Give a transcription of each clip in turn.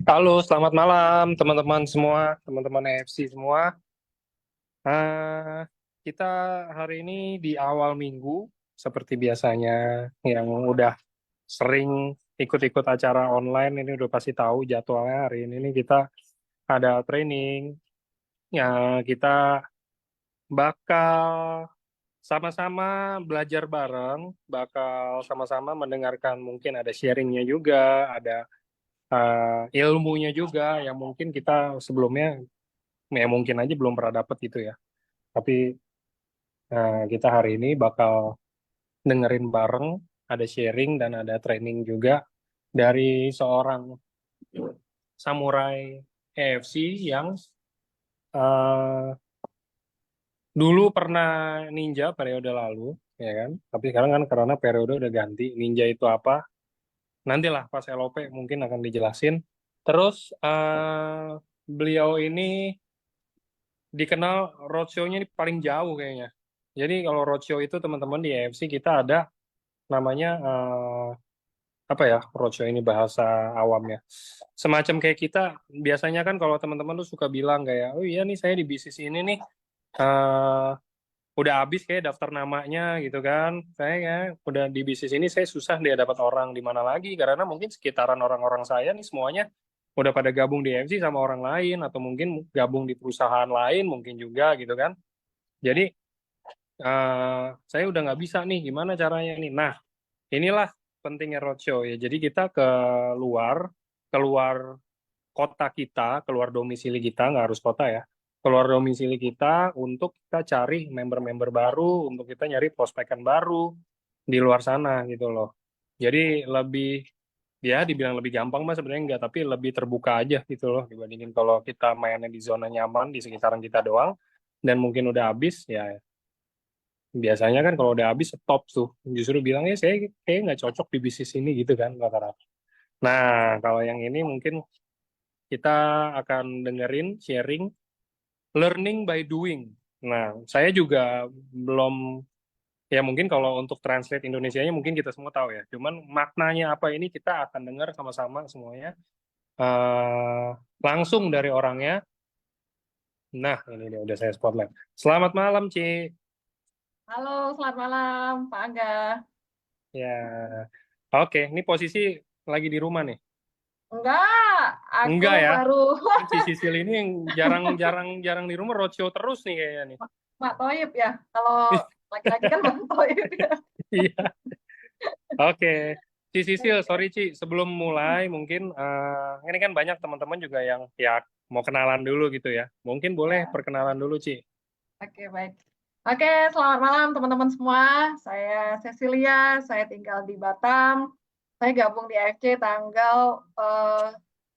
Halo, selamat malam teman-teman semua, teman-teman AFC semua. Eh, kita hari ini di awal minggu, seperti biasanya yang udah sering ikut-ikut acara online, ini udah pasti tahu jadwalnya hari ini nih kita ada training, ya kita bakal sama-sama belajar bareng, bakal sama-sama mendengarkan mungkin ada sharingnya juga, ada ilmunya juga yang mungkin kita sebelumnya ya mungkin aja belum pernah dapet gitu ya. Tapi kita hari ini bakal dengerin bareng, ada sharing dan ada training juga dari seorang samurai AFC yang eh, dulu pernah ninja periode lalu, ya kan? Tapi sekarang kan karena periode udah ganti, ninja itu apa? Nantilah pas LOP mungkin akan dijelasin. Terus beliau ini dikenal roadshow-nya ini paling jauh kayaknya. Jadi kalau roadshow itu teman-teman di AFC kita ada namanya apa ya roadshow ini bahasa awamnya. Semacam kayak kita biasanya kan kalau teman-teman tuh suka bilang kayak, oh iya nih saya di bisnis ini nih eh udah habis kayak daftar namanya gitu kan. Saya ya udah di bisnis ini saya susah dia dapat orang di mana lagi karena mungkin sekitaran orang-orang saya nih semuanya udah pada gabung di AFC sama orang lain atau mungkin gabung di perusahaan lain mungkin juga gitu kan. Jadi saya udah nggak bisa nih gimana caranya nih. Nah, inilah pentingnya roadshow ya. Jadi kita keluar, keluar kota kita, keluar domisili kita, nggak harus kota ya. Keluar domisili kita untuk kita cari member-member baru, untuk kita nyari prospekan baru di luar sana gitu loh. Jadi lebih, ya dibilang lebih gampang mas sebenarnya enggak, tapi lebih terbuka aja gitu loh dibandingin kalau kita mainnya di zona nyaman di sekitaran kita doang dan mungkin udah habis ya biasanya kan kalau udah habis stop tuh justru bilangnya saya kayak nggak cocok di bisnis ini gitu kan rata-rata. Nah kalau yang ini mungkin kita akan dengerin sharing learning by doing. Nah saya juga belum ya mungkin kalau untuk translate Indonesianya mungkin kita semua tahu ya. Cuman maknanya apa ini kita akan dengar sama-sama semuanya eh langsung dari orangnya. Nah ini dia udah saya spotlight. Selamat malam Ci. Halo, selamat malam, Pak Angga. Ya oke ini posisi lagi di rumah nih. Enggak, aku Enggak ya. baru Si Sisil ini yang jarang di rumah roadshow terus nih kayaknya nih. Mak Toib ya. Kalau laki-laki kan Mak Toib ya. Iya. Oke. Ci Sisil, sorry Ci, sebelum mulai mungkin ini kan banyak teman-teman juga yang ya mau kenalan dulu gitu ya. Mungkin boleh Ya, perkenalan dulu Ci. oke baik. Oke, selamat malam teman-teman semua. Saya Cecilia, saya tinggal di Batam. Saya gabung di AFC tanggal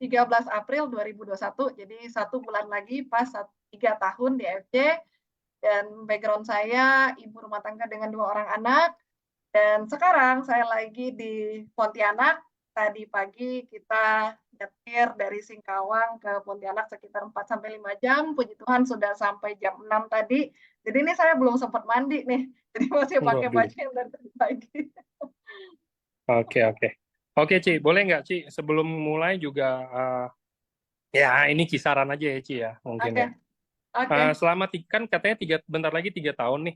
13 April 2021. Jadi 1 bulan lagi pas 3 tahun di AFC. Dan background saya ibu rumah tangga dengan 2 orang anak. Dan sekarang saya lagi di Pontianak. Tadi pagi kita nyetir dari Singkawang ke Pontianak sekitar 4 sampai 5 jam. Puji Tuhan sudah sampai jam 6 tadi. Jadi ini saya belum sempat mandi nih. Jadi masih pakai Waduh. baju yang dari tadi pagi. Oke, oke. Oke Ci, boleh nggak Ci sebelum mulai juga ya ini kisaran aja ya Ci ya mungkin Oke, ya. oke. Selama kan katanya bentar lagi 3 tahun nih.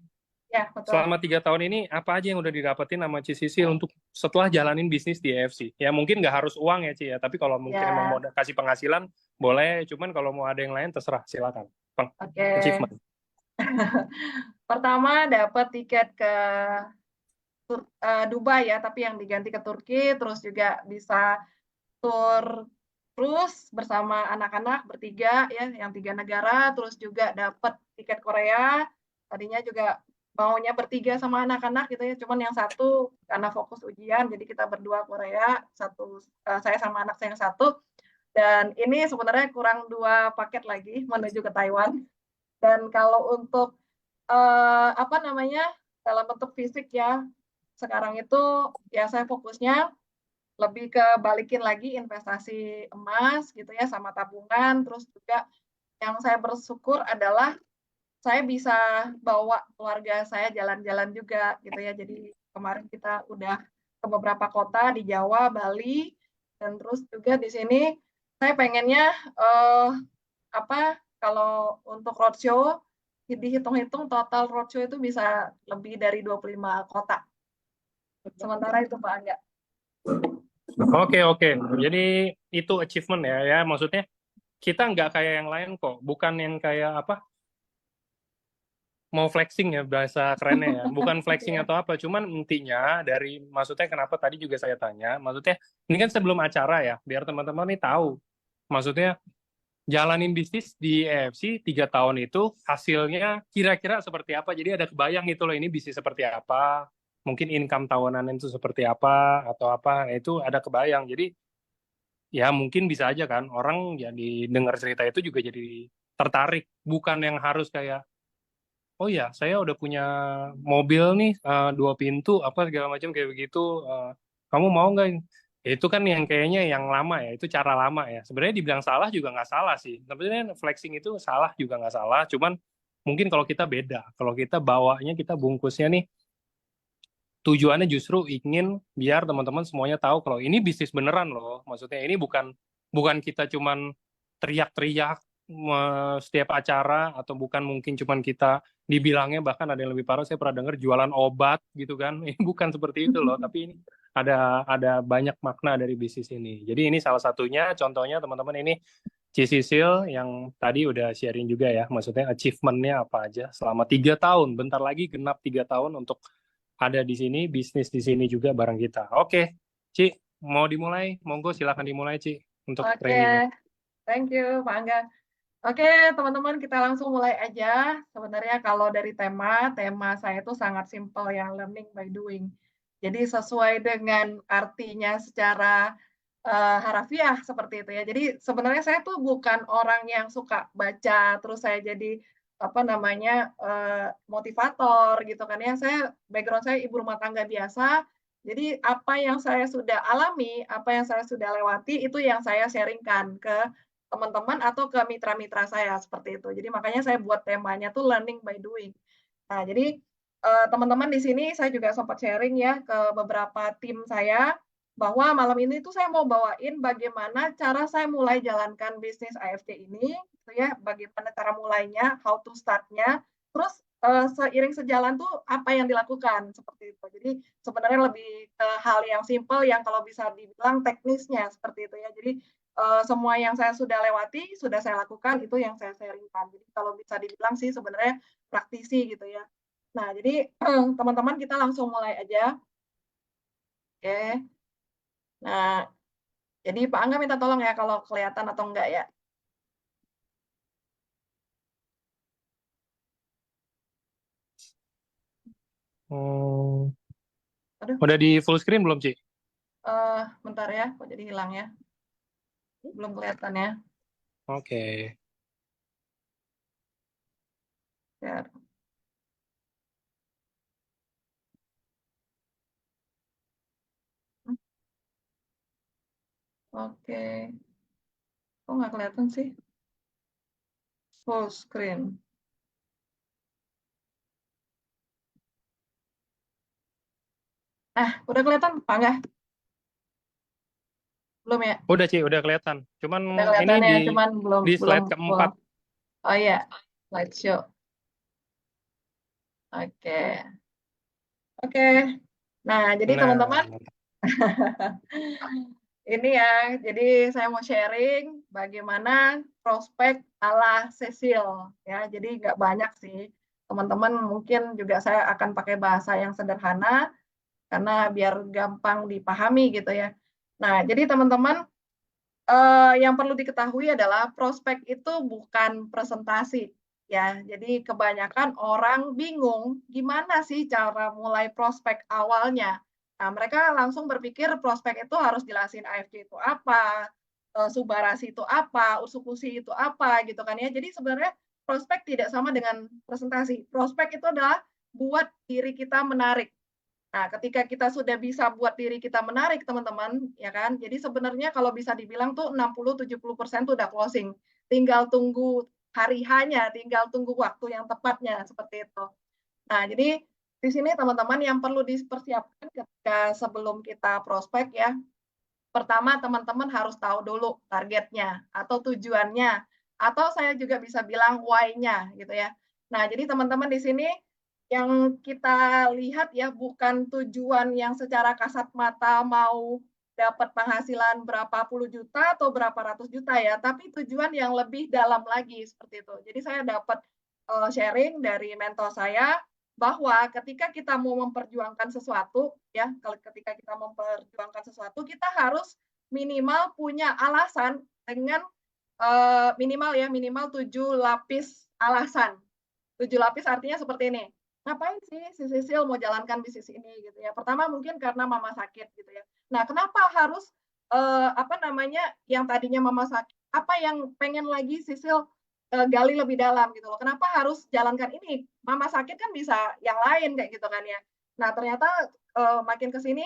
Ya, betul. Selama 3 tahun ini apa aja yang udah didapetin sama Ci Sisil untuk setelah jalanin bisnis di AFC? Ya mungkin nggak harus uang ya Ci ya, tapi kalau mungkin emang mau Ya, kasih penghasilan boleh. Cuman kalau mau ada yang lain terserah silakan. oke. Achievement. Pertama dapat tiket ke Dubai ya, tapi yang diganti ke Turki, terus juga bisa tur cruise bersama anak-anak bertiga ya, yang 3 negara, terus juga dapat tiket Korea. Tadinya juga maunya bertiga sama anak-anak gitu ya, cuman yang satu karena fokus ujian, jadi kita berdua Korea, saya sama anak saya yang satu. Dan ini sebenarnya kurang 2 paket lagi menuju ke Taiwan. Dan kalau untuk apa namanya dalam bentuk fisik ya, sekarang itu ya saya fokusnya lebih ke balikin lagi investasi emas gitu ya sama tabungan, terus juga yang saya bersyukur adalah saya bisa bawa keluarga saya jalan-jalan juga gitu ya. Jadi kemarin kita udah ke beberapa kota di Jawa, Bali, dan terus juga di sini saya pengennya kalau untuk roadshow dihitung-hitung total roadshow itu bisa lebih dari 25 kota. Sementara itu Pak Angga. Oke. Jadi itu achievement ya. Maksudnya kita nggak kayak yang lain kok. Bukan yang kayak apa, mau flexing ya bahasa kerennya ya. Bukan flexing Iya. atau apa. Cuman intinya dari, maksudnya kenapa tadi juga saya tanya. Maksudnya ini kan sebelum acara ya. Biar teman-teman nih tahu. Maksudnya jalanin bisnis di EFC 3 tahun itu hasilnya kira-kira seperti apa. Jadi ada kebayang gitu loh, ini bisnis seperti apa. Mungkin income tahunan itu seperti apa atau apa. Nah, itu ada kebayang. Jadi ya mungkin bisa aja kan orang jadi dengar cerita itu juga jadi tertarik, bukan yang harus kayak oh ya saya udah punya mobil nih 2 pintu apa segala macam kayak begitu, kamu mau nggak? Itu kan yang kayaknya yang lama ya, itu cara lama ya. Sebenarnya dibilang salah juga nggak salah sih, sebenarnya flexing itu salah juga nggak salah, cuman mungkin kalau kita beda, kalau kita bawanya, kita bungkusnya nih tujuannya justru ingin biar teman-teman semuanya tahu kalau ini bisnis beneran loh. Maksudnya ini bukan bukan kita cuman teriak-teriak setiap acara, atau bukan mungkin cuman kita dibilangnya, bahkan ada yang lebih parah saya pernah dengar jualan obat gitu kan. Ini bukan seperti itu loh, tapi ini ada banyak makna dari bisnis ini. Jadi ini salah satunya contohnya teman-teman, ini Cicisil yang tadi udah sharing juga ya, maksudnya achievement-nya apa aja selama 3 tahun, bentar lagi genap 3 tahun untuk ada di sini, bisnis di sini juga bareng kita. Oke, Ci, mau dimulai? Monggo silakan dimulai, Ci, untuk Oke, trainingnya. thank you Pak Angga. Oke, teman-teman kita langsung mulai aja. Sebenarnya kalau dari tema saya itu sangat simpel ya, learning by doing. Jadi sesuai dengan artinya secara harafiah seperti itu ya. Jadi sebenarnya saya tuh bukan orang yang suka baca, terus saya jadi apa namanya motivator gitu kan ya. Background saya ibu rumah tangga biasa. Jadi apa yang saya sudah alami, apa yang saya sudah lewati itu yang saya sharingkan ke teman-teman atau ke mitra-mitra saya seperti itu. Jadi makanya saya buat temanya tuh learning by doing. Nah, jadi teman-teman di sini saya juga sempat sharing ya ke beberapa tim saya bahwa malam ini tuh saya mau bawain bagaimana cara saya mulai jalankan bisnis AFC ini, gitu ya, bagaimana cara mulainya, how to start-nya, terus seiring sejalan tuh apa yang dilakukan seperti itu. Jadi sebenarnya lebih ke hal yang simple yang kalau bisa dibilang teknisnya seperti itu ya. Jadi semua yang saya sudah lewati, sudah saya lakukan, itu yang saya sharingkan. Jadi kalau bisa dibilang sih sebenarnya praktisi gitu ya. Nah, jadi teman-teman kita langsung mulai aja. Oke. Nah, jadi Pak Angga minta tolong ya kalau kelihatan atau enggak ya. Hmm, Aduh, udah di full screen belum, Ci? bentar ya, kok jadi hilang ya. Belum kelihatan ya. Oke. Biar. Oke. Kok nggak kelihatan sih? Full screen. Udah kelihatan Pak Angga? Belum ya? Udah, Ci, udah kelihatan. Cuman Udah ini kelihatan ya, cuman belum di belum slide full. keempat. Oh iya, slideshow. Oke. Oke. Nah, jadi teman-teman, Nah, ini ya, jadi saya mau sharing bagaimana prospek ala Cecil ya. Jadi nggak banyak sih, teman-teman. Mungkin juga saya akan pakai bahasa yang sederhana karena biar gampang dipahami gitu ya. Nah, jadi teman-teman, yang perlu diketahui adalah prospek itu bukan presentasi ya. Jadi kebanyakan orang bingung gimana sih cara mulai prospek awalnya. Nah, mereka langsung berpikir prospek itu harus jelasin AFC itu apa, subarasi itu apa, usukusi itu apa gitu kan ya. Jadi sebenarnya prospek tidak sama dengan presentasi. Prospek itu adalah buat diri kita menarik. Nah, ketika kita sudah bisa buat diri kita menarik, teman-teman, ya kan? Jadi sebenarnya kalau bisa dibilang tuh 60-70% tuh udah closing. Tinggal tunggu hari hanya, tinggal tunggu waktu yang tepatnya seperti itu. Nah, jadi di sini teman-teman yang perlu dipersiapkan ketika sebelum kita prospek ya, pertama teman-teman harus tahu dulu targetnya atau tujuannya, atau saya juga bisa bilang why-nya gitu ya. Nah, jadi teman-teman di sini yang kita lihat ya bukan tujuan yang secara kasat mata mau dapat penghasilan berapa puluh juta atau berapa ratus juta ya, tapi tujuan yang lebih dalam lagi seperti itu. Jadi saya dapat sharing dari mentor saya bahwa ketika kita mau memperjuangkan sesuatu ya, kalau ketika kita memperjuangkan sesuatu kita harus minimal punya alasan dengan minimal ya, minimal 7 lapis alasan. 7 lapis artinya seperti ini, ngapain sih si Sisil mau jalankan bisnis ini gitu ya. Pertama mungkin karena mama sakit gitu ya. Nah, kenapa harus apa namanya, yang tadinya mama sakit, apa yang pengen lagi Sisil gali lebih dalam gitu loh. Kenapa harus jalankan ini? Mama sakit kan bisa yang lain kayak gitu kan ya. Nah, ternyata makin ke sini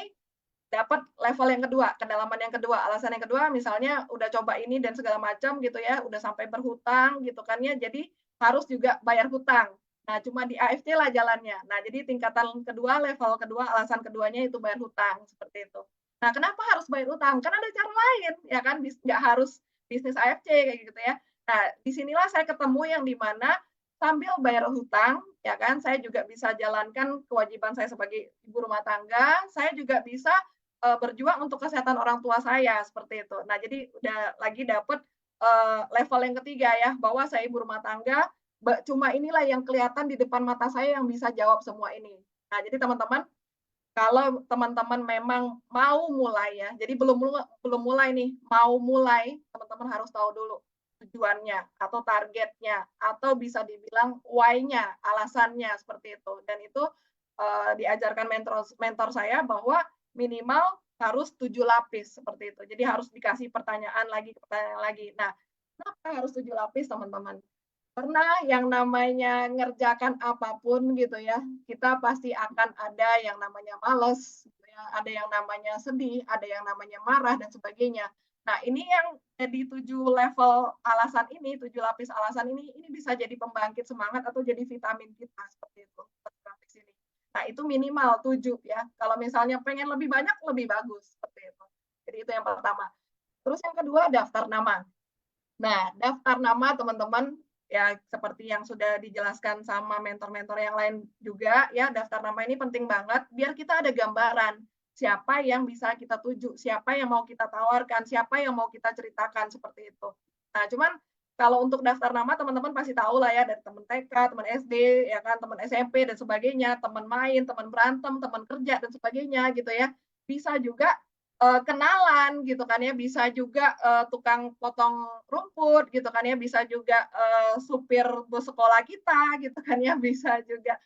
dapat level yang kedua, kedalaman yang kedua, alasan yang kedua misalnya udah coba ini dan segala macam gitu ya, udah sampai berhutang gitu kan ya, jadi harus juga bayar hutang. Nah, cuma di AFC lah jalannya. Nah, jadi tingkatan kedua, level kedua, alasan keduanya itu bayar hutang seperti itu. Nah, kenapa harus bayar hutang? Karena ada cara lain, ya kan? Nggak harus bisnis AFC kayak gitu ya. Nah, disinilah saya ketemu yang dimana sambil bayar hutang, ya kan, saya juga bisa jalankan kewajiban saya sebagai ibu rumah tangga, saya juga bisa berjuang untuk kesehatan orang tua saya seperti itu. Nah, jadi udah lagi dapet level yang ketiga ya, bahwa saya ibu rumah tangga, cuma inilah yang kelihatan di depan mata saya yang bisa jawab semua ini. Nah, jadi teman-teman, kalau teman-teman memang mau mulai ya, jadi belum mulai nih, mau mulai, teman-teman harus tahu dulu tujuannya atau targetnya atau bisa dibilang why-nya, alasannya seperti itu. Dan itu diajarkan mentor mentor saya bahwa minimal harus 7 lapis seperti itu. Jadi harus dikasih pertanyaan lagi. Nah, kenapa harus 7 lapis, teman-teman? Karena yang namanya ngerjakan apapun gitu ya, kita pasti akan ada yang namanya males, gitu ya, ada yang namanya sedih, ada yang namanya marah dan sebagainya. Nah, ini yang jadi 7 level alasan ini, 7 lapis alasan ini bisa jadi pembangkit semangat atau jadi vitamin kita seperti itu. Ini. Nah, itu minimal 7 ya. Kalau misalnya pengen lebih banyak, lebih bagus seperti itu. Jadi itu yang pertama. Terus yang kedua, daftar nama. Nah, daftar nama teman-teman ya seperti yang sudah dijelaskan sama mentor-mentor yang lain juga ya, daftar nama ini penting banget biar kita ada gambaran siapa yang bisa kita tuju, siapa yang mau kita tawarkan, siapa yang mau kita ceritakan seperti itu. Nah, cuman kalau untuk daftar nama teman-teman pasti tahu lah ya dari teman TK, teman SD, ya kan, teman SMP dan sebagainya, teman main, teman berantem, teman kerja dan sebagainya gitu ya. Bisa juga kenalan gitu kan ya, bisa juga tukang potong rumput gitu kan ya, bisa juga supir bus sekolah kita gitu kan ya, bisa juga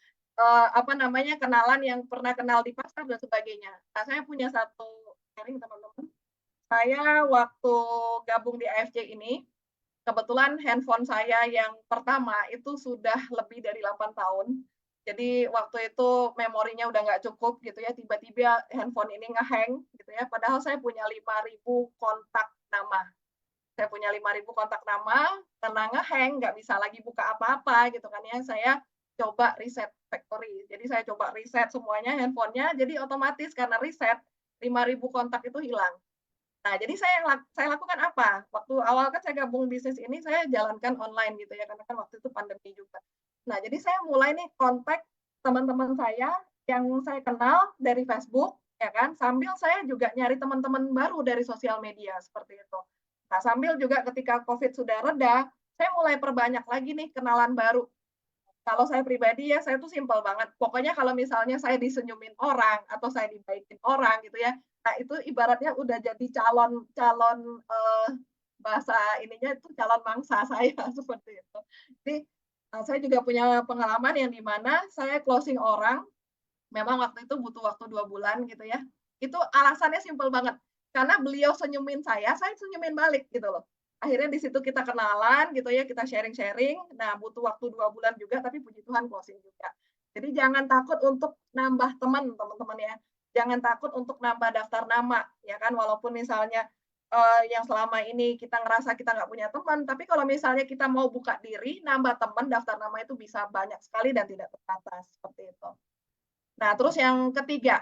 apa namanya kenalan yang pernah kenal di pasar dan sebagainya. Nah, saya punya satu sharing teman-teman. Saya waktu gabung di AFC ini, kebetulan handphone saya yang pertama itu sudah lebih dari 8 tahun. Jadi waktu itu memorinya udah nggak cukup gitu ya, tiba-tiba handphone ini ngehang gitu ya, padahal saya punya 5.000 kontak nama. Saya punya 5.000 kontak nama, karena ngehang, nggak bisa lagi buka apa-apa gitu kan ya, saya coba reset factory. Jadi saya coba reset semuanya handphonenya, jadi otomatis karena reset, 5.000 kontak itu hilang. Nah, jadi saya lakukan apa? Waktu awal kan saya gabung bisnis ini, saya jalankan online gitu ya, karena kan waktu itu pandemi juga. Nah, jadi saya mulai nih kontak teman-teman saya yang saya kenal dari Facebook, ya kan, sambil saya juga nyari teman-teman baru dari sosial media, seperti itu. Nah, sambil juga ketika COVID sudah reda, saya mulai perbanyak lagi nih kenalan baru. Kalau saya pribadi ya, saya tuh simpel banget. Pokoknya kalau misalnya saya disenyumin orang atau saya dibaikin orang gitu ya, nah itu ibaratnya udah jadi calon calon bahasa ininya itu calon mangsa saya seperti itu. Jadi saya juga punya pengalaman yang di mana saya closing orang, memang waktu itu butuh waktu 2 bulan gitu ya. Itu alasannya simpel banget. Karena beliau senyumin saya senyumin balik gitu loh. Akhirnya di situ kita kenalan gitu ya, kita sharing-sharing. Nah, butuh waktu 2 bulan juga, tapi puji Tuhan closing juga. Jadi jangan takut untuk nambah teman, teman-teman ya. Jangan takut untuk nambah daftar nama, ya kan. Walaupun misalnya yang selama ini kita ngerasa kita nggak punya teman, tapi kalau misalnya kita mau buka diri, nambah teman, daftar nama itu bisa banyak sekali dan tidak terbatas seperti itu. Nah, terus yang ketiga,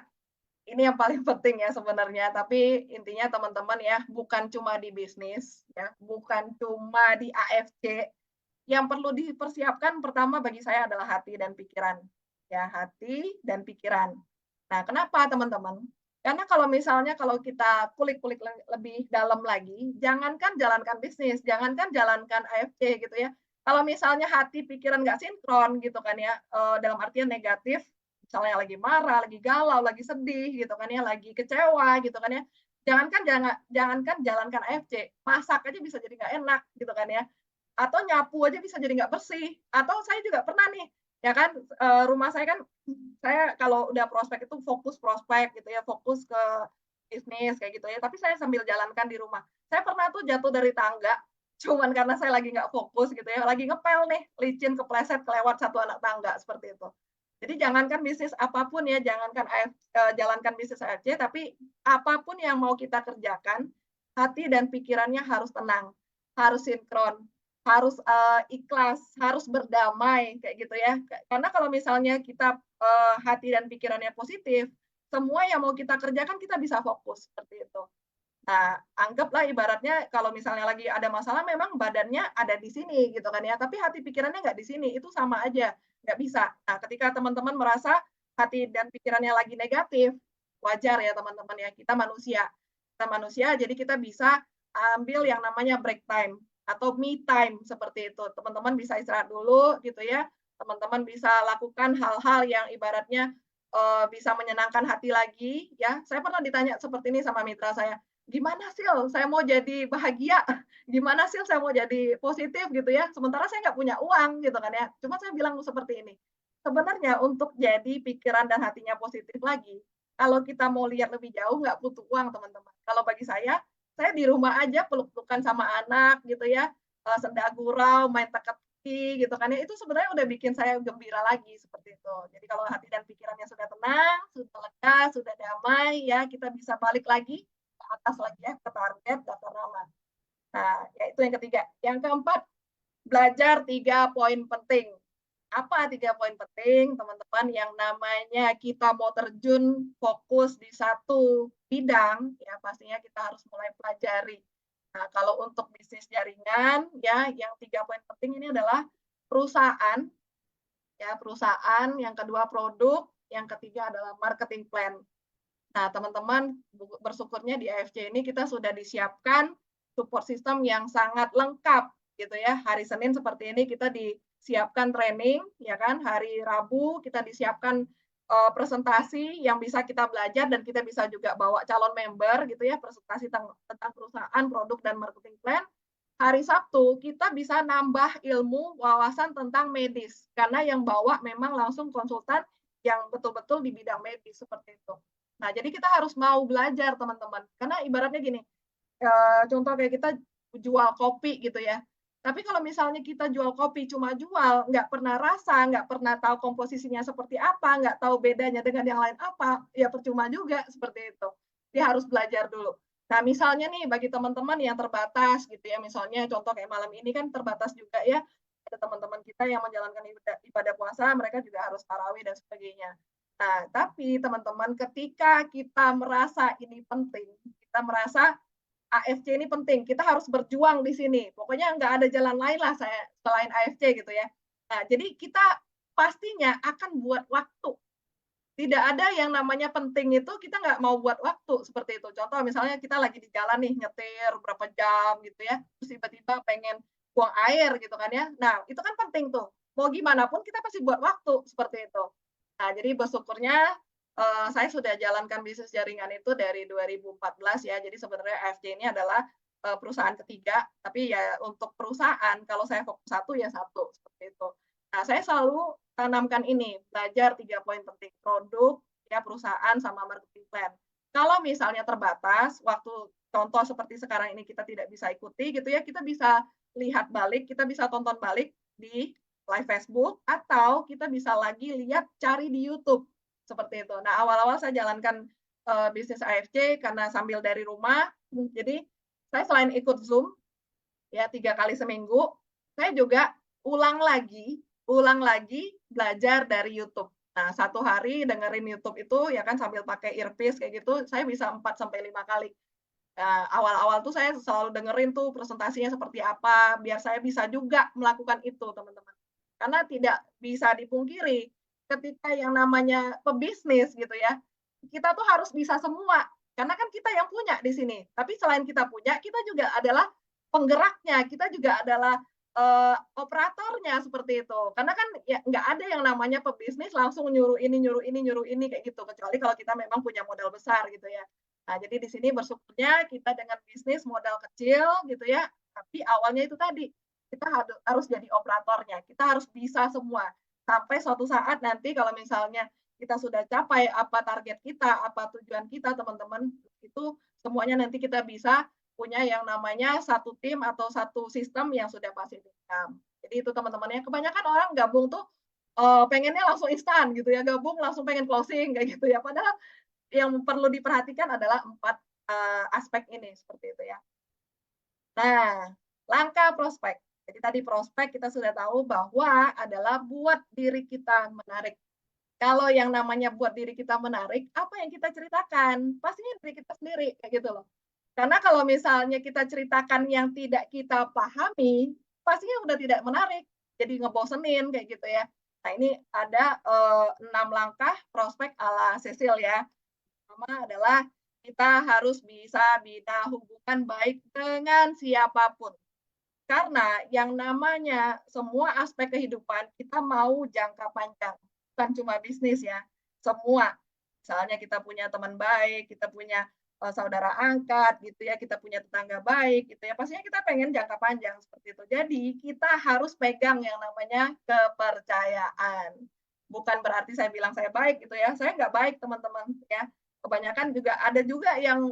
Ini yang paling penting ya sebenarnya, tapi intinya teman-teman ya, bukan cuma di bisnis ya, bukan cuma di AFC, yang perlu dipersiapkan pertama bagi saya adalah hati dan pikiran. Ya, hati dan pikiran. Nah, kenapa teman-teman? Karena kalau misalnya kalau kita kulik-kulik lebih dalam lagi, jangankan jalankan bisnis, jangankan jalankan AFC gitu ya. Kalau misalnya hati pikiran nggak sinkron gitu kan ya, dalam artian negatif, misalnya lagi marah, lagi galau, lagi sedih gitu kan ya, lagi kecewa gitu kan ya. Jangankan jalankan AFC, masak aja bisa jadi nggak enak gitu kan ya. Atau nyapu aja bisa jadi nggak bersih. Atau saya juga pernah nih, ya kan, rumah saya kan, saya kalau udah prospek itu fokus prospek gitu ya, fokus ke bisnis kayak gitu ya, tapi saya sambil jalankan di rumah. Saya pernah tuh jatuh dari tangga, cuman karena saya lagi nggak fokus gitu ya, lagi ngepel nih, licin kepleset kelewat satu anak tangga, seperti itu. Jadi jangankan bisnis apapun ya, jalankan bisnis AFC, tapi apapun yang mau kita kerjakan, hati dan pikirannya harus tenang, harus sinkron, harus ikhlas, harus berdamai kayak gitu ya. Karena kalau misalnya kita hati dan pikirannya positif, semua yang mau kita kerjakan kita bisa fokus seperti itu. Nah, anggaplah ibaratnya kalau misalnya lagi ada masalah memang badannya ada di sini gitu kan ya, tapi hati pikirannya nggak di sini, itu sama aja, nggak bisa. Nah, ketika teman-teman merasa hati dan pikirannya lagi negatif, wajar ya teman-teman ya, kita manusia. Kita manusia, jadi kita bisa ambil yang namanya break time atau me time seperti itu. Teman-teman bisa istirahat dulu gitu ya, teman-teman bisa lakukan hal-hal yang ibaratnya bisa menyenangkan hati lagi ya. Saya pernah ditanya seperti ini sama mitra saya, gimana sih saya mau jadi bahagia, gimana sih saya mau jadi positif gitu ya, sementara saya nggak punya uang gitu kan ya. Cuma saya bilang seperti ini, sebenarnya untuk jadi pikiran dan hatinya positif lagi, kalau kita mau lihat lebih jauh nggak butuh uang teman-teman. Kalau bagi saya di rumah aja peluk-pelukan sama anak gitu ya, senda gurau, main teka-teki gitu kan ya, itu sebenarnya udah bikin saya gembira lagi seperti itu. Jadi kalau hati dan pikirannya sudah tenang, sudah lega, sudah damai ya, kita bisa balik lagi ke atas lagi ya, ke target daftar nama. Nah, ya itu yang ketiga. Yang keempat, belajar 3 poin penting. Apa 3 poin penting, teman-teman? Yang namanya kita mau terjun fokus di satu bidang, ya pastinya kita harus mulai pelajari. Nah, kalau untuk bisnis jaringan, ya yang 3 poin penting ini adalah perusahaan, ya perusahaan, yang kedua produk, yang ketiga adalah marketing plan. Nah, teman-teman, bersyukurnya di AFC ini kita sudah disiapkan support system yang sangat lengkap gitu ya. Hari Senin seperti ini kita disiapkan training ya kan, hari Rabu kita disiapkan presentasi yang bisa kita belajar dan kita bisa juga bawa calon member gitu ya, presentasi tentang perusahaan, produk dan marketing plan. Hari Sabtu kita bisa nambah ilmu wawasan tentang medis karena yang bawa memang langsung konsultan yang betul-betul di bidang medis seperti itu. Nah, jadi kita harus mau belajar teman-teman. Karena ibaratnya gini, contoh kayak kita jual kopi gitu ya. Tapi kalau misalnya kita jual kopi cuma jual, nggak pernah rasa, nggak pernah tahu komposisinya seperti apa, nggak tahu bedanya dengan yang lain apa, ya percuma juga seperti itu. Dia harus belajar dulu. Nah, misalnya nih bagi teman-teman yang terbatas gitu ya, misalnya contoh kayak malam ini kan terbatas juga ya, ada teman-teman kita yang menjalankan ibadah puasa, mereka juga harus tarawih dan sebagainya. Nah, tapi teman-teman ketika kita merasa ini penting, kita merasa AFC ini penting, kita harus berjuang di sini. Pokoknya nggak ada jalan lain lah saya selain AFC gitu ya. Nah, jadi kita pastinya akan buat waktu. Tidak ada yang namanya penting itu kita nggak mau buat waktu seperti itu. Contoh misalnya kita lagi di jalan nih nyetir berapa jam gitu ya, terus tiba-tiba pengen buang air gitu kan ya. Nah, itu kan penting tuh. Mau gimana pun kita pasti buat waktu seperti itu. Nah, jadi bersyukurnya saya sudah jalankan bisnis jaringan itu dari 2014 ya. Jadi sebenarnya AFC ini adalah perusahaan ketiga, tapi ya untuk perusahaan kalau saya fokus satu ya satu seperti itu. Nah, saya selalu tanamkan ini, belajar 3 poin penting, produk, ya perusahaan, sama marketing plan. Kalau misalnya terbatas, waktu contoh seperti sekarang ini kita tidak bisa ikuti gitu ya, kita bisa lihat balik, kita bisa tonton balik di live Facebook, atau kita bisa lagi lihat cari di YouTube, seperti itu. Nah, awal-awal saya jalankan bisnis AFC karena sambil dari rumah, jadi saya selain ikut Zoom, ya 3 kali seminggu, saya juga ulang lagi belajar dari YouTube. Nah, 1 hari dengerin YouTube itu ya kan sambil pakai earpiece kayak gitu, saya bisa 4 sampai 5 kali. Awal-awal tuh saya selalu dengerin tuh presentasinya seperti apa, biar saya bisa juga melakukan itu, teman-teman. Karena tidak bisa dipungkiri, ketika yang namanya pebisnis gitu ya, kita tuh harus bisa semua. Karena kan kita yang punya di sini. Tapi selain kita punya, kita juga adalah penggeraknya, kita juga adalah operatornya seperti itu. Karena kan ya nggak ada yang namanya pebisnis langsung nyuruh ini, nyuruh ini, nyuruh ini kayak gitu. Kecuali kalau kita memang punya modal besar gitu ya. Nah, jadi di sini bersyukurnya kita dengan bisnis modal kecil gitu ya, tapi awalnya itu tadi, kita harus jadi operatornya, kita harus bisa semua. Sampai suatu saat nanti kalau misalnya kita sudah capai apa target kita, apa tujuan kita teman-teman, itu semuanya nanti kita bisa punya yang namanya satu tim atau satu sistem yang sudah pasti income. Jadi itu teman-teman ya, kebanyakan orang gabung tuh pengennya langsung instan gitu ya, gabung langsung pengen closing kayak gitu ya. Padahal yang perlu diperhatikan adalah 4 aspek ini seperti itu ya. Nah, langkah prospek. Jadi tadi prospek kita sudah tahu bahwa adalah buat diri kita menarik. Kalau yang namanya buat diri kita menarik, apa yang kita ceritakan? Pastinya diri kita sendiri kayak gitu loh. Karena kalau misalnya kita ceritakan yang tidak kita pahami, pastinya udah tidak menarik. Jadi ngebosenin kayak gitu ya. Nah, ini ada 6 langkah prospek ala Cecil ya. Pertama adalah kita harus bisa bina hubungan baik dengan siapapun. Karena yang namanya semua aspek kehidupan kita mau jangka panjang, bukan cuma bisnis ya, semua. Misalnya kita punya teman baik, kita punya saudara angkat gitu ya, kita punya tetangga baik gitu ya, pastinya kita pengen jangka panjang seperti itu. Jadi kita harus pegang yang namanya kepercayaan. Bukan berarti saya bilang saya baik gitu ya, saya nggak baik teman-teman ya. Kebanyakan juga ada juga yang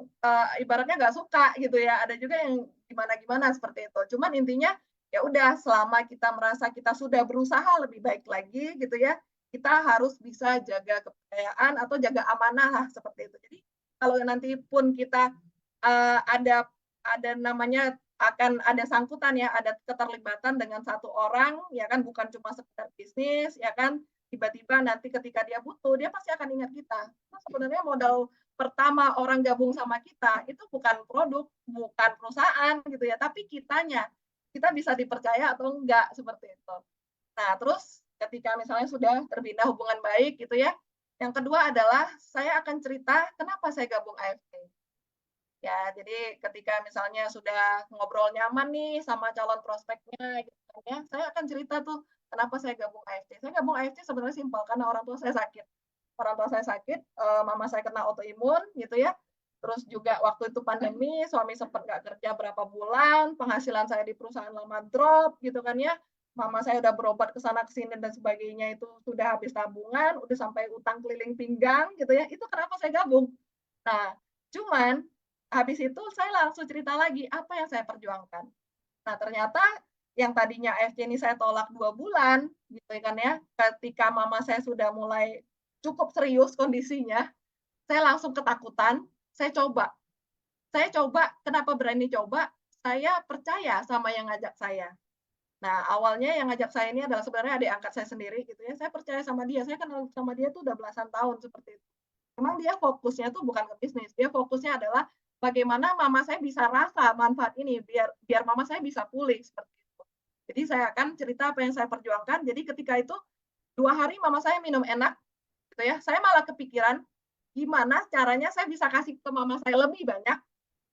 ibaratnya nggak suka gitu ya, ada juga yang gimana-gimana seperti itu. Cuman intinya ya udah selama kita merasa kita sudah berusaha lebih baik lagi gitu ya, kita harus bisa jaga kepercayaan atau jaga amanah lah seperti itu. Jadi kalau nanti pun kita ada namanya akan ada sangkutan ya, ada keterlibatan dengan satu orang ya kan, bukan cuma sekedar bisnis ya kan, tiba-tiba nanti ketika dia butuh, dia pasti akan ingat kita. Nah, sebenarnya modal pertama orang gabung sama kita itu bukan produk, bukan perusahaan gitu ya, tapi kitanya. Kita bisa dipercaya atau enggak seperti itu. Nah, terus ketika misalnya sudah terbina hubungan baik gitu ya, yang kedua adalah saya akan cerita kenapa saya gabung AFT. Ya, jadi ketika misalnya sudah ngobrol nyaman nih sama calon prospeknya gitu kan ya, saya akan cerita tuh kenapa saya gabung AFT. Saya gabung AFT sebenarnya simpel karena orang tua saya sakit. Orang tua saya sakit, mama saya kena autoimun gitu ya. Terus juga waktu itu pandemi, suami sempat nggak kerja berapa bulan, penghasilan saya di perusahaan lama drop gitu kan ya. Mama saya udah berobat ke sana ke sini dan sebagainya itu sudah habis tabungan, udah sampai utang keliling pinggang gitu ya. Itu kenapa saya gabung. Nah, cuman habis itu saya langsung cerita lagi apa yang saya perjuangkan. Nah, ternyata yang tadinya AFC ini saya tolak 2 bulan, gitu kan ya, ketika mama saya sudah mulai cukup serius kondisinya, saya langsung ketakutan, saya coba. Saya coba, kenapa berani coba? Saya percaya sama yang ngajak saya. Nah, awalnya yang ngajak saya ini adalah sebenarnya adik angkat saya sendiri gitu ya. Saya percaya sama dia, saya kenal sama dia tuh udah belasan tahun seperti itu. Memang dia fokusnya tuh bukan ke bisnis, dia fokusnya adalah bagaimana mama saya bisa rasa manfaat ini biar biar mama saya bisa pulih seperti itu. Jadi saya akan cerita apa yang saya perjuangkan. Jadi ketika itu 2 hari mama saya minum enak, gitu ya. Saya malah kepikiran gimana caranya saya bisa kasih ke mama saya lebih banyak,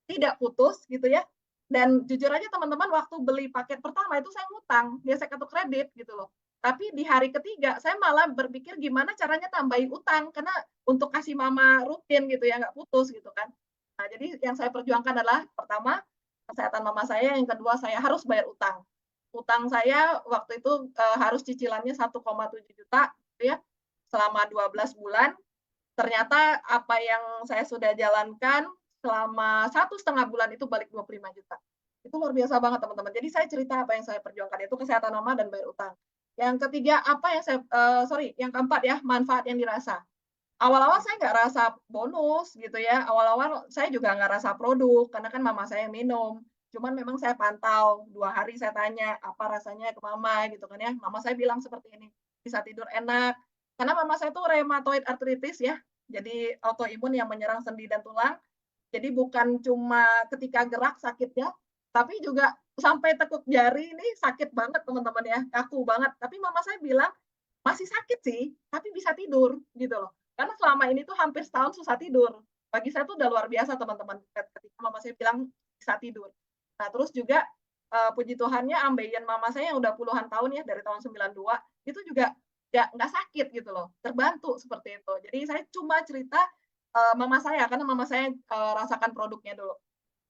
tidak putus gitu ya. Dan jujur aja teman-teman waktu beli paket pertama itu saya ngutang, biasa kartu kredit gitu loh. Tapi di hari ketiga saya malah berpikir gimana caranya tambahin utang karena untuk kasih mama rutin gitu ya nggak putus gitu kan. Nah, jadi yang saya perjuangkan adalah pertama kesehatan mama saya, yang kedua saya harus bayar utang. Utang saya waktu itu harus cicilannya 1,7 juta gitu ya selama 12 bulan. Ternyata apa yang saya sudah jalankan selama 1,5 bulan itu balik 25 juta. Itu luar biasa banget teman-teman. Jadi saya cerita apa yang saya perjuangkan itu kesehatan mama dan bayar utang. Yang ketiga apa yang saya yang keempat ya manfaat yang dirasa. Awal-awal saya nggak rasa bonus gitu ya. Awal-awal saya juga nggak rasa produk karena kan mama saya yang minum. Cuman memang saya pantau 2 hari saya tanya apa rasanya ke mama gitu kan ya. Mama saya bilang seperti ini bisa tidur enak, Karena mama saya tuh rheumatoid arthritis ya, jadi autoimun yang menyerang sendi dan tulang. Jadi bukan cuma ketika gerak sakitnya, tapi juga sampai tekuk jari ini sakit banget teman-teman ya, kaku banget. Tapi mama saya bilang, "Masih sakit sih, tapi bisa tidur," gitu loh. Karena selama ini tuh hampir setahun susah tidur. Bagi saya tuh udah luar biasa teman-teman, ketika mama saya bilang bisa tidur. Nah terus juga, puji Tuhannya ambeien mama saya yang udah puluhan tahun ya, dari tahun 92, itu juga nggak sakit gitu loh, terbantu seperti itu. Jadi saya cuma cerita, mama saya, karena mama saya, rasakan produknya dulu.